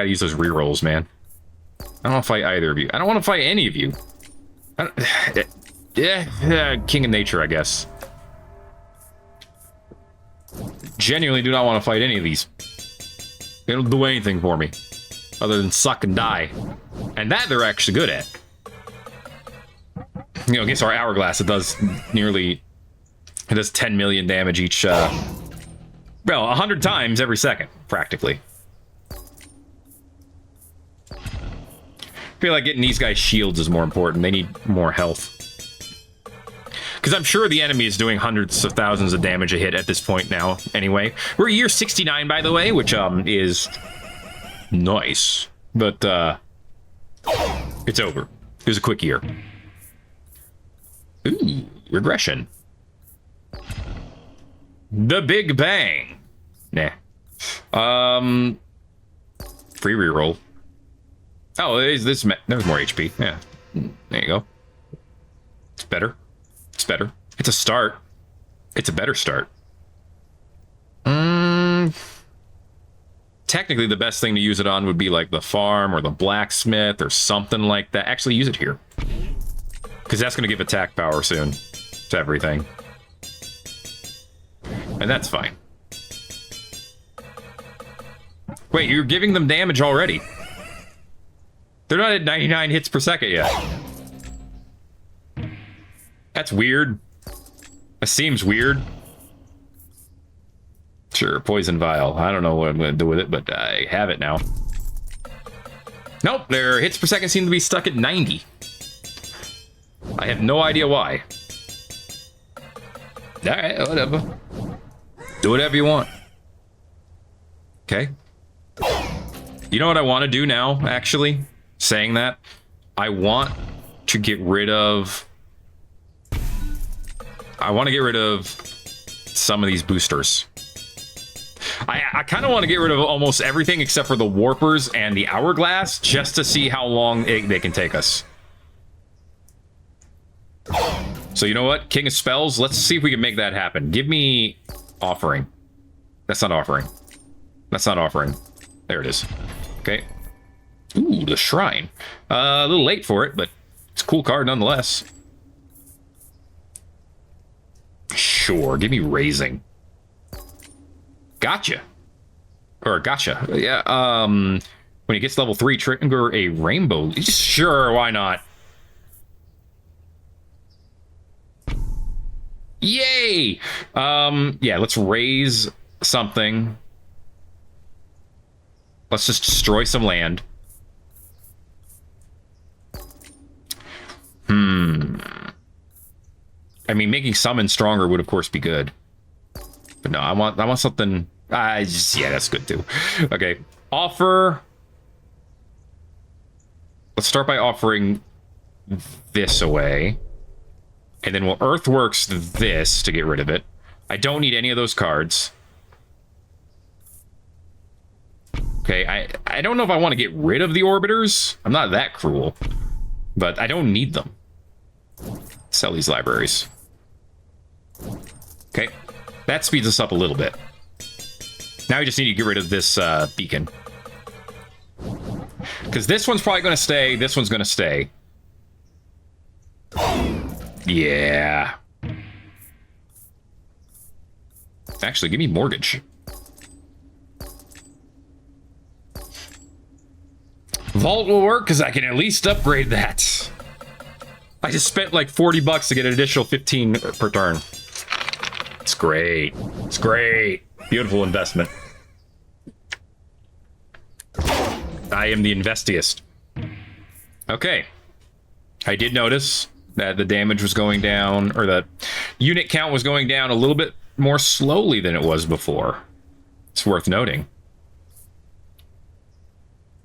use those rerolls, man. I don't want to fight either of you. I don't want to fight any of you. Yeah, King of Nature, I guess. Genuinely do not want to fight any of these. They don't do anything for me. Other than suck and die. And that they're actually good at. You know, against our Hourglass, it does 10 million damage each, well, 100 times every second, practically. I feel like getting these guys shields is more important. They need more health. Because I'm sure the enemy is doing hundreds of thousands of damage a hit at this point now, anyway. We're year 69, by the way, which is nice. But, it's over. It was a quick year. Ooh, regression. The Big Bang. Nah. Free reroll. Oh, there's more HP. Yeah. There you go. It's better. It's better. It's a start. It's a better start. Technically, the best thing to use it on would be like the farm or the blacksmith or something like that. Actually, use it here. Because that's going to give attack power soon to everything. And that's fine. Wait, you're giving them damage already. They're not at 99 hits per second yet. That's weird. That seems weird. Sure, poison vial. I don't know what I'm going to do with it, but I have it now. Nope, their hits per second seem to be stuck at 90. I have no idea why. Alright, whatever. Do whatever you want. Okay. You know what I want to do now, actually? Saying that, I want to get rid of... I want to get rid of some of these boosters. I kind of want to get rid of almost everything except for the warpers and the hourglass, just to see how long they can take us. So you know what? King of Spells, let's see if we can make that happen. Give me offering. That's not offering. That's not offering. There it is. Okay. Ooh, the Shrine. A little late for it, but it's a cool card nonetheless. Sure, give me Raising. Gotcha. Or Gacha. Yeah, when he gets level 3, trigger a rainbow. Sure, why not? Yay! Yeah, let's raise something. Let's just destroy some land. I mean, making summon stronger would, of course, be good. But no, I want something... yeah, that's good, too. Okay, offer... Let's start by offering this away. And then we'll Earthworks this to get rid of it. I don't need any of those cards. Okay, I don't know if I want to get rid of the Orbiters. I'm not that cruel. But I don't need them. Sell these libraries. Okay, that speeds us up a little bit. Now we just need to get rid of this beacon. Because this one's probably going to stay, this one's going to stay. Yeah. Actually, give me Mortgage. Vault will work because I can at least upgrade that. I just spent like 40 bucks to get an additional 15 per turn. It's great. It's great. Beautiful investment. I am the investiest. Okay. I did notice that the damage was going down, or the unit count was going down a little bit more slowly than it was before. It's worth noting.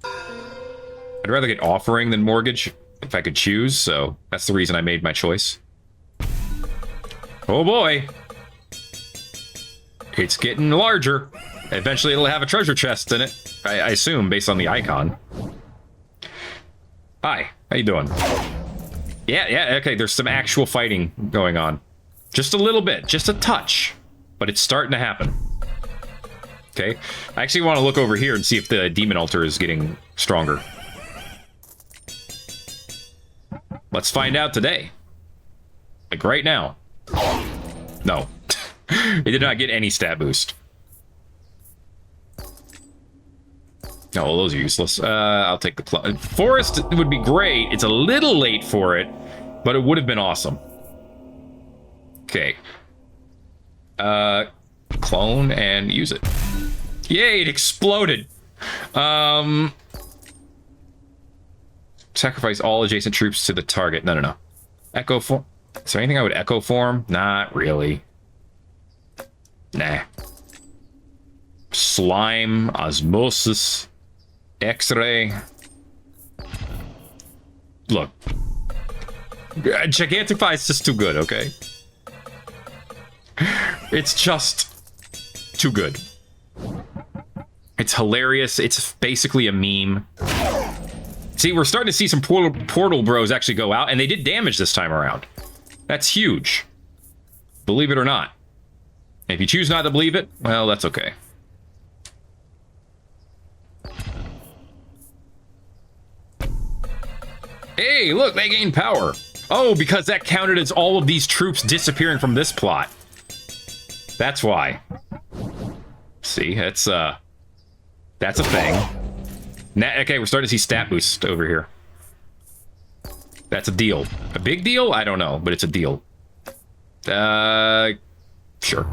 I'd rather get Offering than Mortgage if I could choose, so that's the reason I made my choice. Oh boy. It's getting larger. Eventually it'll have a treasure chest in it, I assume, based on the icon. Hi, how you doing? Yeah, okay, there's some actual fighting going on. Just a little bit, just a touch, but it's starting to happen. Okay, I actually want to look over here and see if the Demon Altar is getting stronger. Let's find out today. Like right now. No. It did not get any stat boost. No, those are useless. I'll take the Forest would be great. It's a little late for it, but it would have been awesome. Okay. Clone and use it. Yay, it exploded. Sacrifice all adjacent troops to the target. No. Echo form. Is there anything I would echo form? Not really. Nah. Slime, Osmosis, X-ray. Look. Gigantify is just too good, okay? It's just too good. It's hilarious. It's basically a meme. See, we're starting to see some portal bros actually go out, and they did damage this time around. That's huge. Believe it or not. If you choose not to believe it, well, that's okay. Hey, look, they gained power. Oh, because that counted as all of these troops disappearing from this plot. That's why. See, that's a thing. Okay, we're starting to see stat boost over here. That's a deal. A big deal? I don't know, but it's a deal. Sure.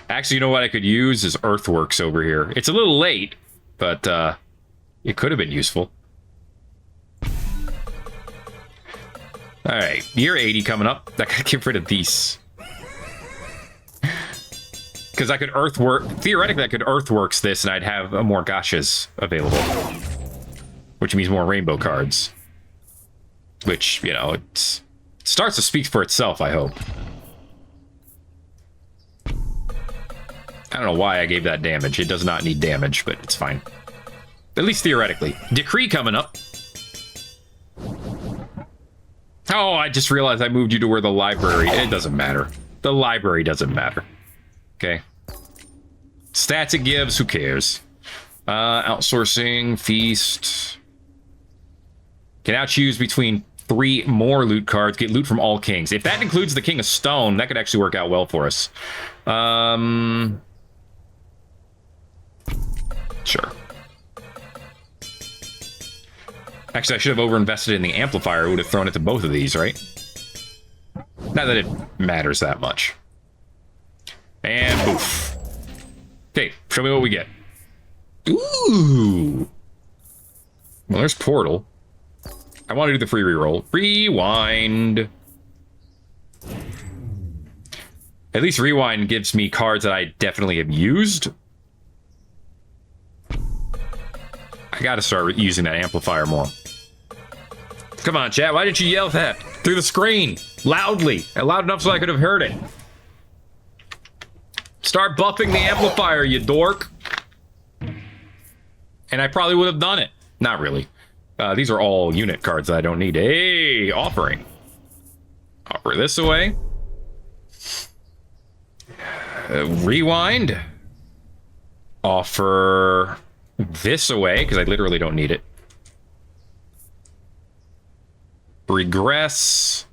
Actually, you know what I could use is Earthworks over here. It's a little late, but it could have been useful. Alright, year 80 coming up. I gotta get rid of these. Because I could theoretically I could earthworks this and I'd have more gachas available. Which means more rainbow cards. Which, you know, it starts to speak for itself, I hope. I don't know why I gave that damage. It does not need damage, but it's fine. At least theoretically. Decree coming up. Oh, I just realized I moved you to where the library... It doesn't matter. The library doesn't matter. Okay. Stats it gives, who cares? Outsourcing, feast. Can now choose between 3 more loot cards. Get loot from all kings. If that includes the King of Stone, that could actually work out well for us. Sure. Actually, I should have overinvested in the amplifier. I would have thrown it to both of these, right? Not that it matters that much. And poof. Okay, show me what we get. Ooh. Well, there's Portal. I want to do the free reroll. Rewind. At least Rewind gives me cards that I definitely have used. I gotta start using that amplifier more. Come on, chat. Why didn't you yell that through the screen loudly? Loud enough so I could have heard it. Start buffing the amplifier, you dork. And I probably would have done it. Not really. These are all unit cards that I don't need. Hey, offering. Offer this away. Rewind. Offer this away, because I literally don't need it. Regress.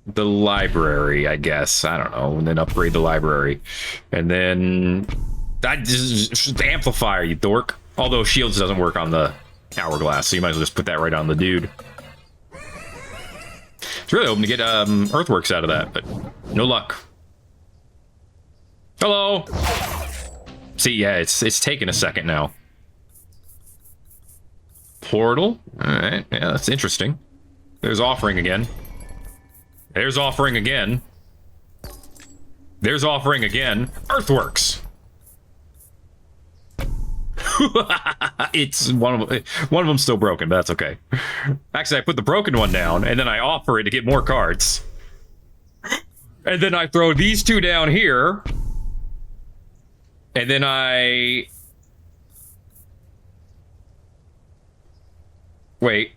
The library, I guess. I don't know. And then upgrade the library. And then... just amplifier, you dork. Although shields doesn't work on the hourglass, so you might as well just put that right on the dude. It's really hoping to get earthworks out of that, but no luck. Hello. See, yeah, it's taking a second now. Portal. All right, yeah, that's interesting. There's offering again. There's offering again. There's offering again. Earthworks. It's one of them's still broken, but that's okay. Actually, I put the broken one down, and then I offer it to get more cards. And then I throw these 2 down here. And then I... Wait.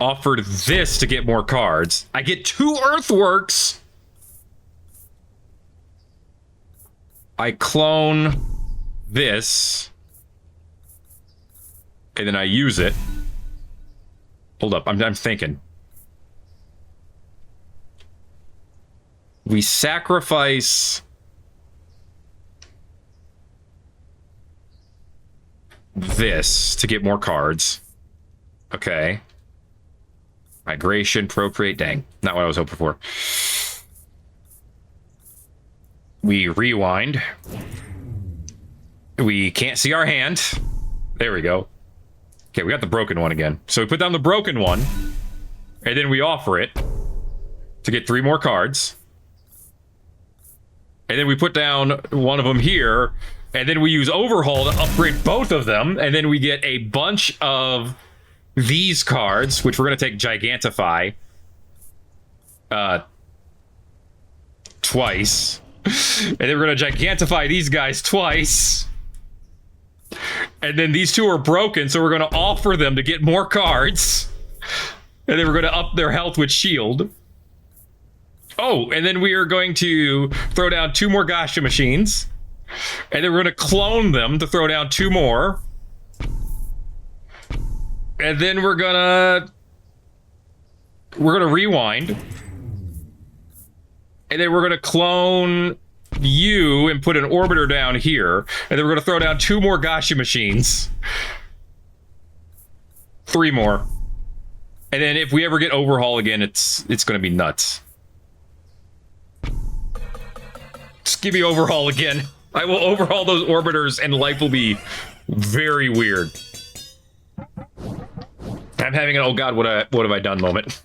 Offered this to get more cards. I get 2 earthworks. I clone this. And then I use it. Hold up, I'm thinking. We sacrifice this to get more cards. Okay. Migration, procreate, dang. Not what I was hoping for. We rewind. We can't see our hand. There we go. Okay, we got the broken one again. So we put down the broken one, and then we offer it to get 3 more cards. And then we put down one of them here, and then we use Overhaul to upgrade both of them, and then we get a bunch of these cards, which we're going to take Gigantify twice. And then we're going to Gigantify these guys twice. And then these 2 are broken, so we're going to offer them to get more cards. And then we're going to up their health with shield. Oh, and then we are going to throw down 2 more Gacha machines. And then we're going to clone them to throw down 2 more. And then we're gonna rewind. And then we're gonna clone you and put an orbiter down here. And then we're gonna throw down 2 more Gacha machines. 3 more. And then if we ever get Overhaul again, it's gonna be nuts. Just give me Overhaul again. I will overhaul those orbiters and life will be very weird. I'm having an oh god, what have I done moment.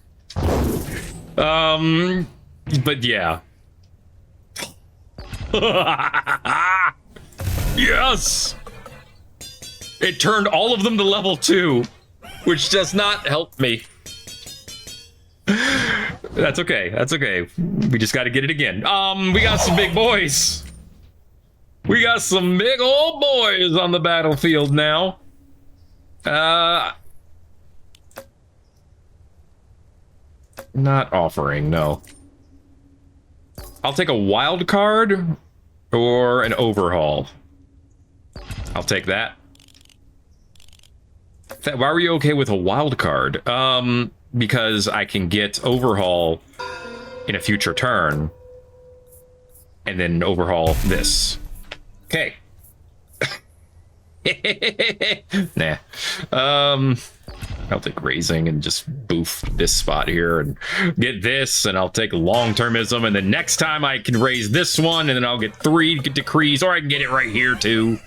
But yeah. Yes! It turned all of them to level 2, which does not help me. That's okay. That's okay. We just got to get it again. We got some big boys. We got some big old boys on the battlefield now. Not offering, no. I'll take a wild card or an overhaul. I'll take that. Why were you okay with a wild card? Because I can get overhaul in a future turn and then overhaul this. Okay. Nah. I'll take raising and just boof this spot here and get this, and I'll take long-termism, and then next time I can raise this one, and then I'll get 3 decrees, or I can get it right here too.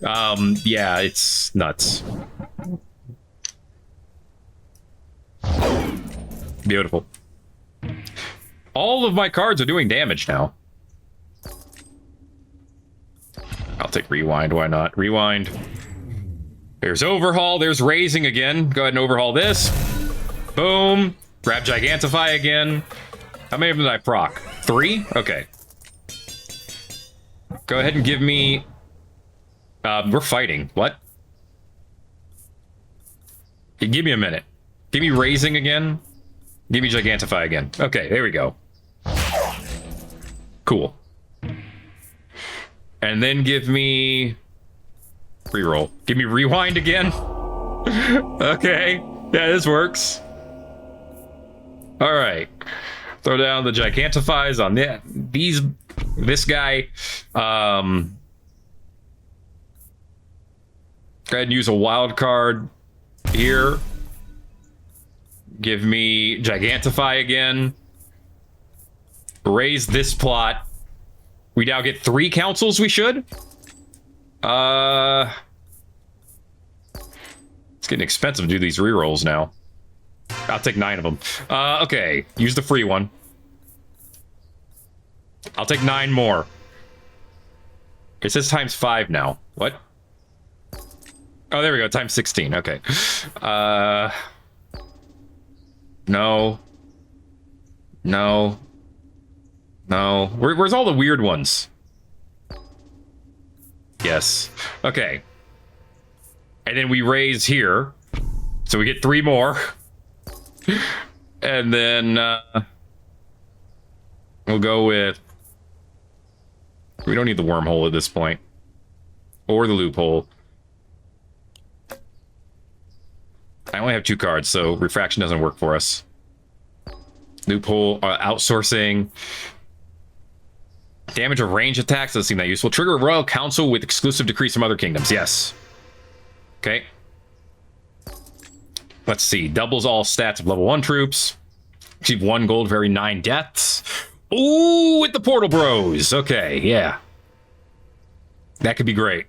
Yeah, it's nuts. Beautiful. All of my cards are doing damage now. I'll take rewind, why not? Rewind. There's overhaul, there's raising again. Go ahead and overhaul this. Boom. Grab Gigantify again. How many of them did I proc? 3? Okay. Go ahead and give me... we're fighting. What? Give me a minute. Give me raising again. Give me Gigantify again. Okay, there we go. Cool. And then give me... reroll. Give me rewind again. Okay. Yeah, this works. Alright. Throw down the Gigantifies on this guy. Go ahead and use a wild card here. Give me Gigantify again. Raise this plot. We now get 3 councils, we should. It's getting expensive to do these rerolls now. I'll take 9 of them. Okay, use the free one. I'll take 9 more. It says times 5 now. What? Oh, there we go, times 16, okay. No. No. No. Where's all the weird ones? Yes. Okay. And then we raise here. So we get 3 more. And then we'll go with... we don't need the wormhole at this point. Or the loophole. I only have 2 cards, so refraction doesn't work for us. Loophole, outsourcing. Damage of range attacks doesn't seem that useful. Trigger a royal council with exclusive decrees from other kingdoms. Yes. Okay. Let's see. Doubles all stats of level 1 troops. Achieve 1 gold for every 9 deaths. Ooh, with the portal bros. Okay, yeah. That could be great.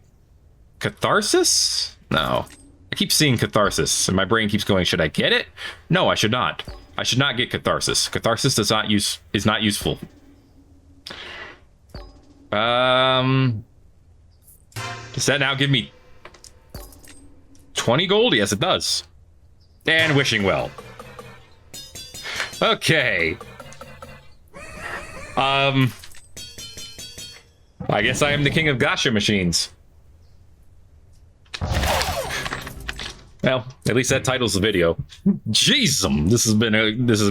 Catharsis? No. I keep seeing Catharsis, and my brain keeps going, should I get it? No, I should not. I should not get Catharsis. Catharsis is not useful. Does that now give me 20 gold? Yes, it does. And wishing well. Okay. I guess I am the king of Gacha machines. Well, at least that titles the video. Jeez, this has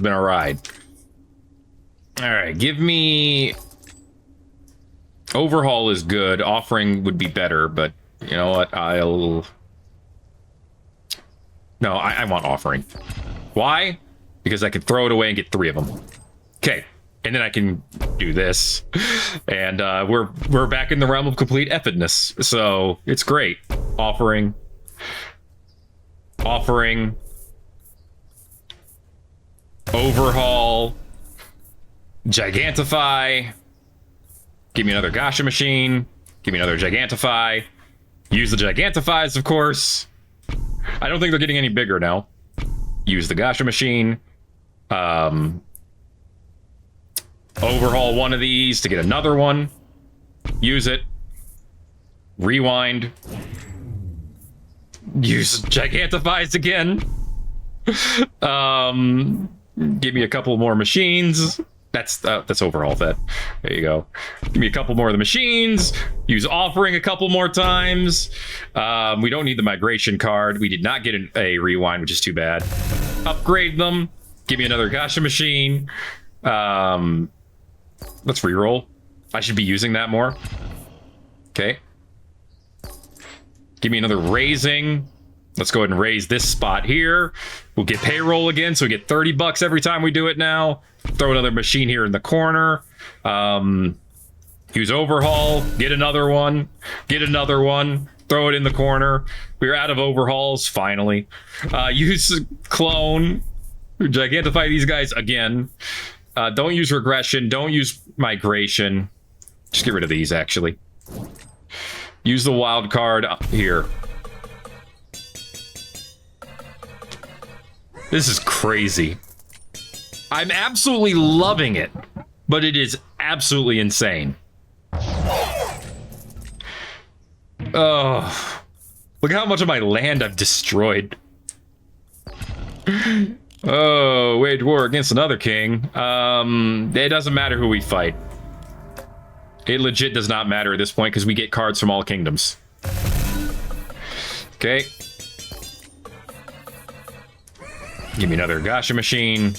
been a ride. All right, give me... overhaul is good. Offering would be better, but you know what? No, I want offering. Why? Because I could throw it away and get 3 of them. Okay, and then I can do this, and we're back in the realm of complete epicness. So it's great. Offering. Overhaul. Gigantify. Give me another Gacha machine. Give me another Gigantify. Use the Gigantifies, of course. I don't think they're getting any bigger now. Use the Gacha machine. Overhaul one of these to get another one. Use it. Rewind. Use Gigantifies again. Give me a couple more machines. That's overhaul that. There you go. Give me a couple more of the machines. Use offering a couple more times. We don't need the migration card. We did not get a rewind, which is too bad. Upgrade them. Give me another Gacha machine. Let's reroll. I should be using that more. Okay. Give me another raising. Let's go ahead and raise this spot here. We'll get payroll again, so we get 30 bucks every time we do it now. Throw another machine here in the corner. Use overhaul. Get another one. Get another one. Throw it in the corner. We're out of overhauls, finally. Use clone. Gigantify these guys again. Don't use regression. Don't use migration. Just get rid of these, actually. Use the wild card here. This is crazy. I'm absolutely loving it, but it is absolutely insane. Oh, look how much of my land I've destroyed. Oh, wage war against another king. It doesn't matter who we fight. It legit does not matter at this point because we get cards from all kingdoms. Okay. Give me another Gacha machine.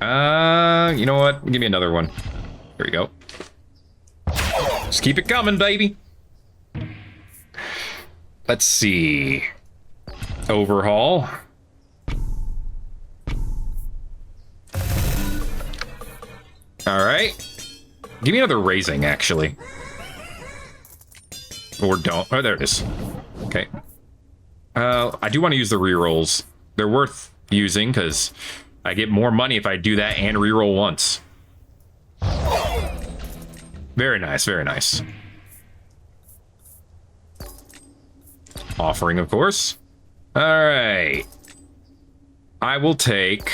You know what? Give me another one. Here we go. Just keep it coming, baby. Let's see. Overhaul. All right. Give me another raising, actually. Or don't. Oh, there it is. Okay. I do want to use the rerolls. They're worth using because I get more money if I do that and reroll once. Very nice, very nice. Offering, of course. All right. I will take...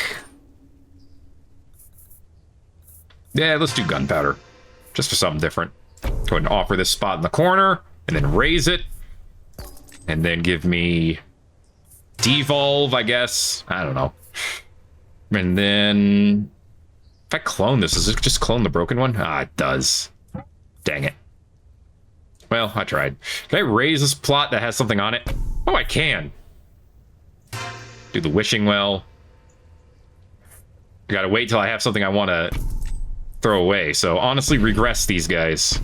Yeah, let's do gunpowder. Just for something different. Go ahead and offer this spot in the corner, and then raise it. And then give me devolve, I guess. I don't know. And then if I clone this, does it just clone the broken one? Ah, it does. Dang it. Well, I tried. Can I raise this plot that has something on it? Oh, I can. Do the wishing well. I gotta wait till I have something I want to throw away. So honestly, regress these guys.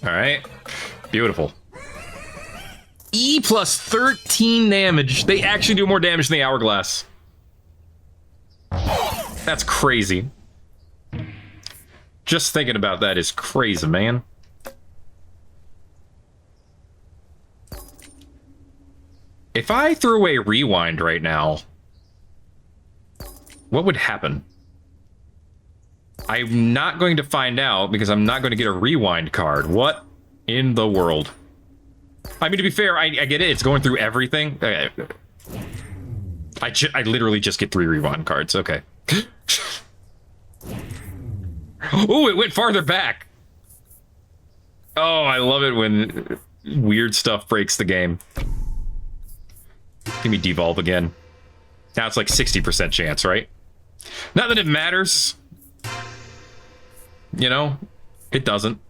All right. Beautiful. E plus 13 damage. They actually do more damage than the hourglass. That's crazy. Just thinking about that is crazy, man. If I threw away rewind right now, what would happen? I'm not going to find out because I'm not going to get a rewind card. What in the world? I mean, to be fair, I get it. It's going through everything. Okay. I literally just get 3 rewind cards. Okay. Oh, it went farther back. Oh, I love it when weird stuff breaks the game. Give me devolve again. Now it's like 60% chance, right? Not that it matters. You know, it doesn't.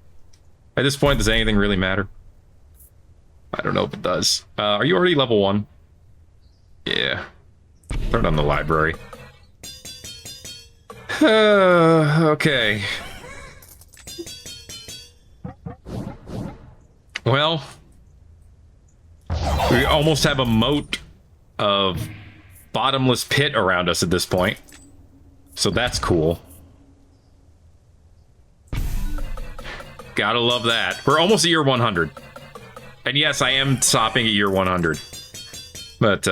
At this point, does anything really matter? I don't know if it does. Are you already level 1? Yeah. Turn on the library. Okay. Well, we almost have a moat of bottomless pit around us at this point. So that's cool. Gotta love that. We're almost at year 100. And yes, I am stopping at year 100. But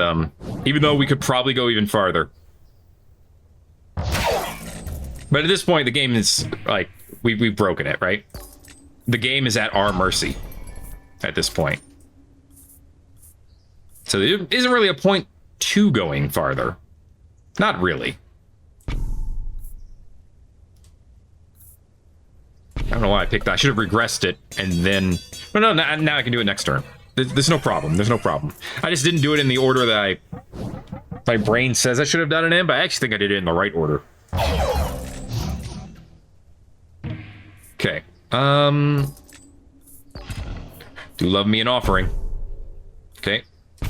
even though we could probably go even farther. But at this point, the game is like, we've broken it, right? The game is at our mercy at this point. So there isn't really a point to going farther. Not really. I don't know why I picked that. I should have regressed it and then... No, now I can do it next turn. There's no problem. There's no problem. I just didn't do it in the order that my brain says I should have done it in, but I actually think I did it in the right order. Okay. Do love me an offering. Okay.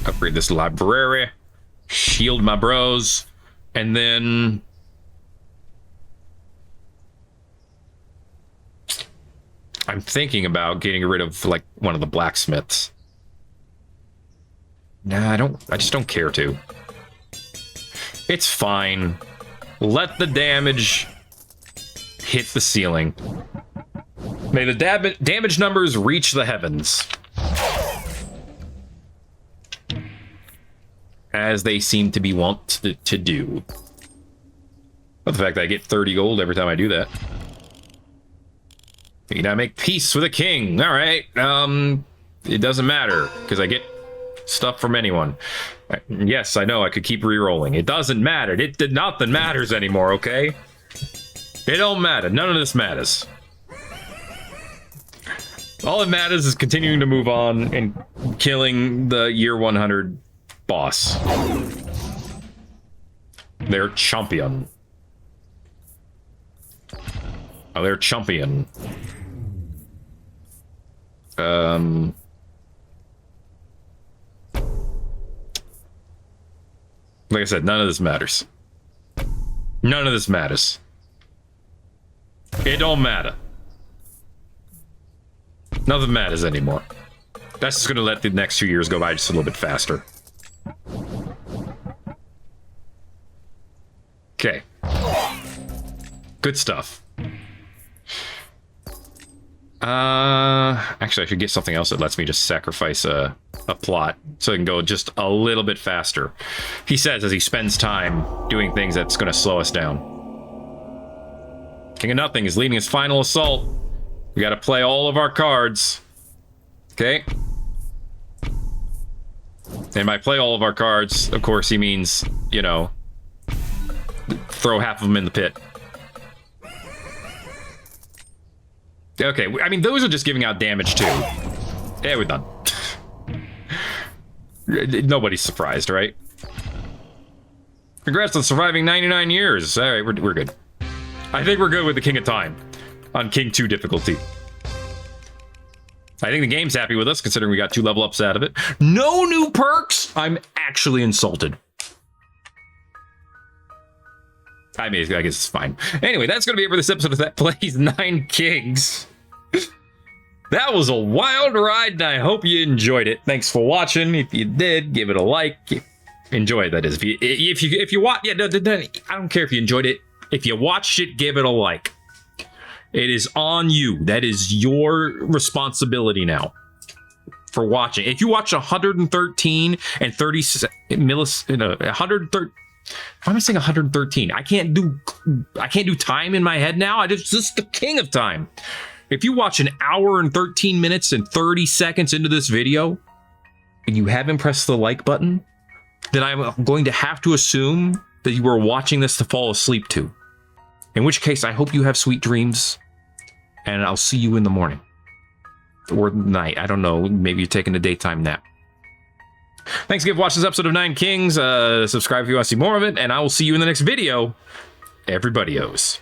Upgrade this library. Shield my bros. And then... I'm thinking about getting rid of, like, one of the blacksmiths. Nah, I just don't care to. It's fine. Let the damage hit the ceiling. May the damage numbers reach the heavens. As they seem to be wont to do. But the fact that I get 30 gold every time I do that. You know, I make peace with a king. All right. It doesn't matter because I get stuff from anyone. Yes, I know I could keep re-rolling. It doesn't matter. Nothing matters anymore, okay? It don't matter. None of this matters. All that matters is continuing to move on and killing the year 100 boss. They're champion. Oh, they're champion. Like I said, none of this matters. None of this matters. It don't matter. Nothing matters anymore. That's just gonna let the next 2 years go by just a little bit faster. Okay. Good stuff. Actually, I should get something else that lets me just sacrifice a plot so I can go just a little bit faster. He says as he spends time doing things that's going to slow us down. King of Nothing is leading his final assault. We got to play all of our cards. Okay. And by play all of our cards, of course, he means, you know, throw half of them in the pit. Okay, I mean, those are just giving out damage, too. Yeah, we're done. Nobody's surprised, right? Congrats on surviving 99 years. All right, we're good. I think we're good with the King of Time on King 2 difficulty. I think the game's happy with us, considering we got 2 level ups out of it. No new perks? I'm actually insulted. I mean, I guess it's fine. Anyway, that's going to be it for this episode of Thet Plays 9 Kings. That was a wild ride, and I hope you enjoyed it. Thanks for watching. If you did, give it a like. Enjoy it, that is. If you watch, yeah, no, I don't care if you enjoyed it. If you watched it, give it a like. It is on you. That is your responsibility now for watching. If you watch 113 and 30 millis, 130. Why am I saying 113? I can't do time in my head now. This is the king of time. If you watch an hour and 13 minutes and 30 seconds into this video and you haven't pressed the like button, then I'm going to have to assume that you were watching this to fall asleep to. In which case, I hope you have sweet dreams, and I'll see you in the morning. Or night. I don't know. Maybe you're taking a daytime nap. Thanks again for watching this episode of 9 Kings. Subscribe if you want to see more of it, and I will see you in the next video. Everybody-os.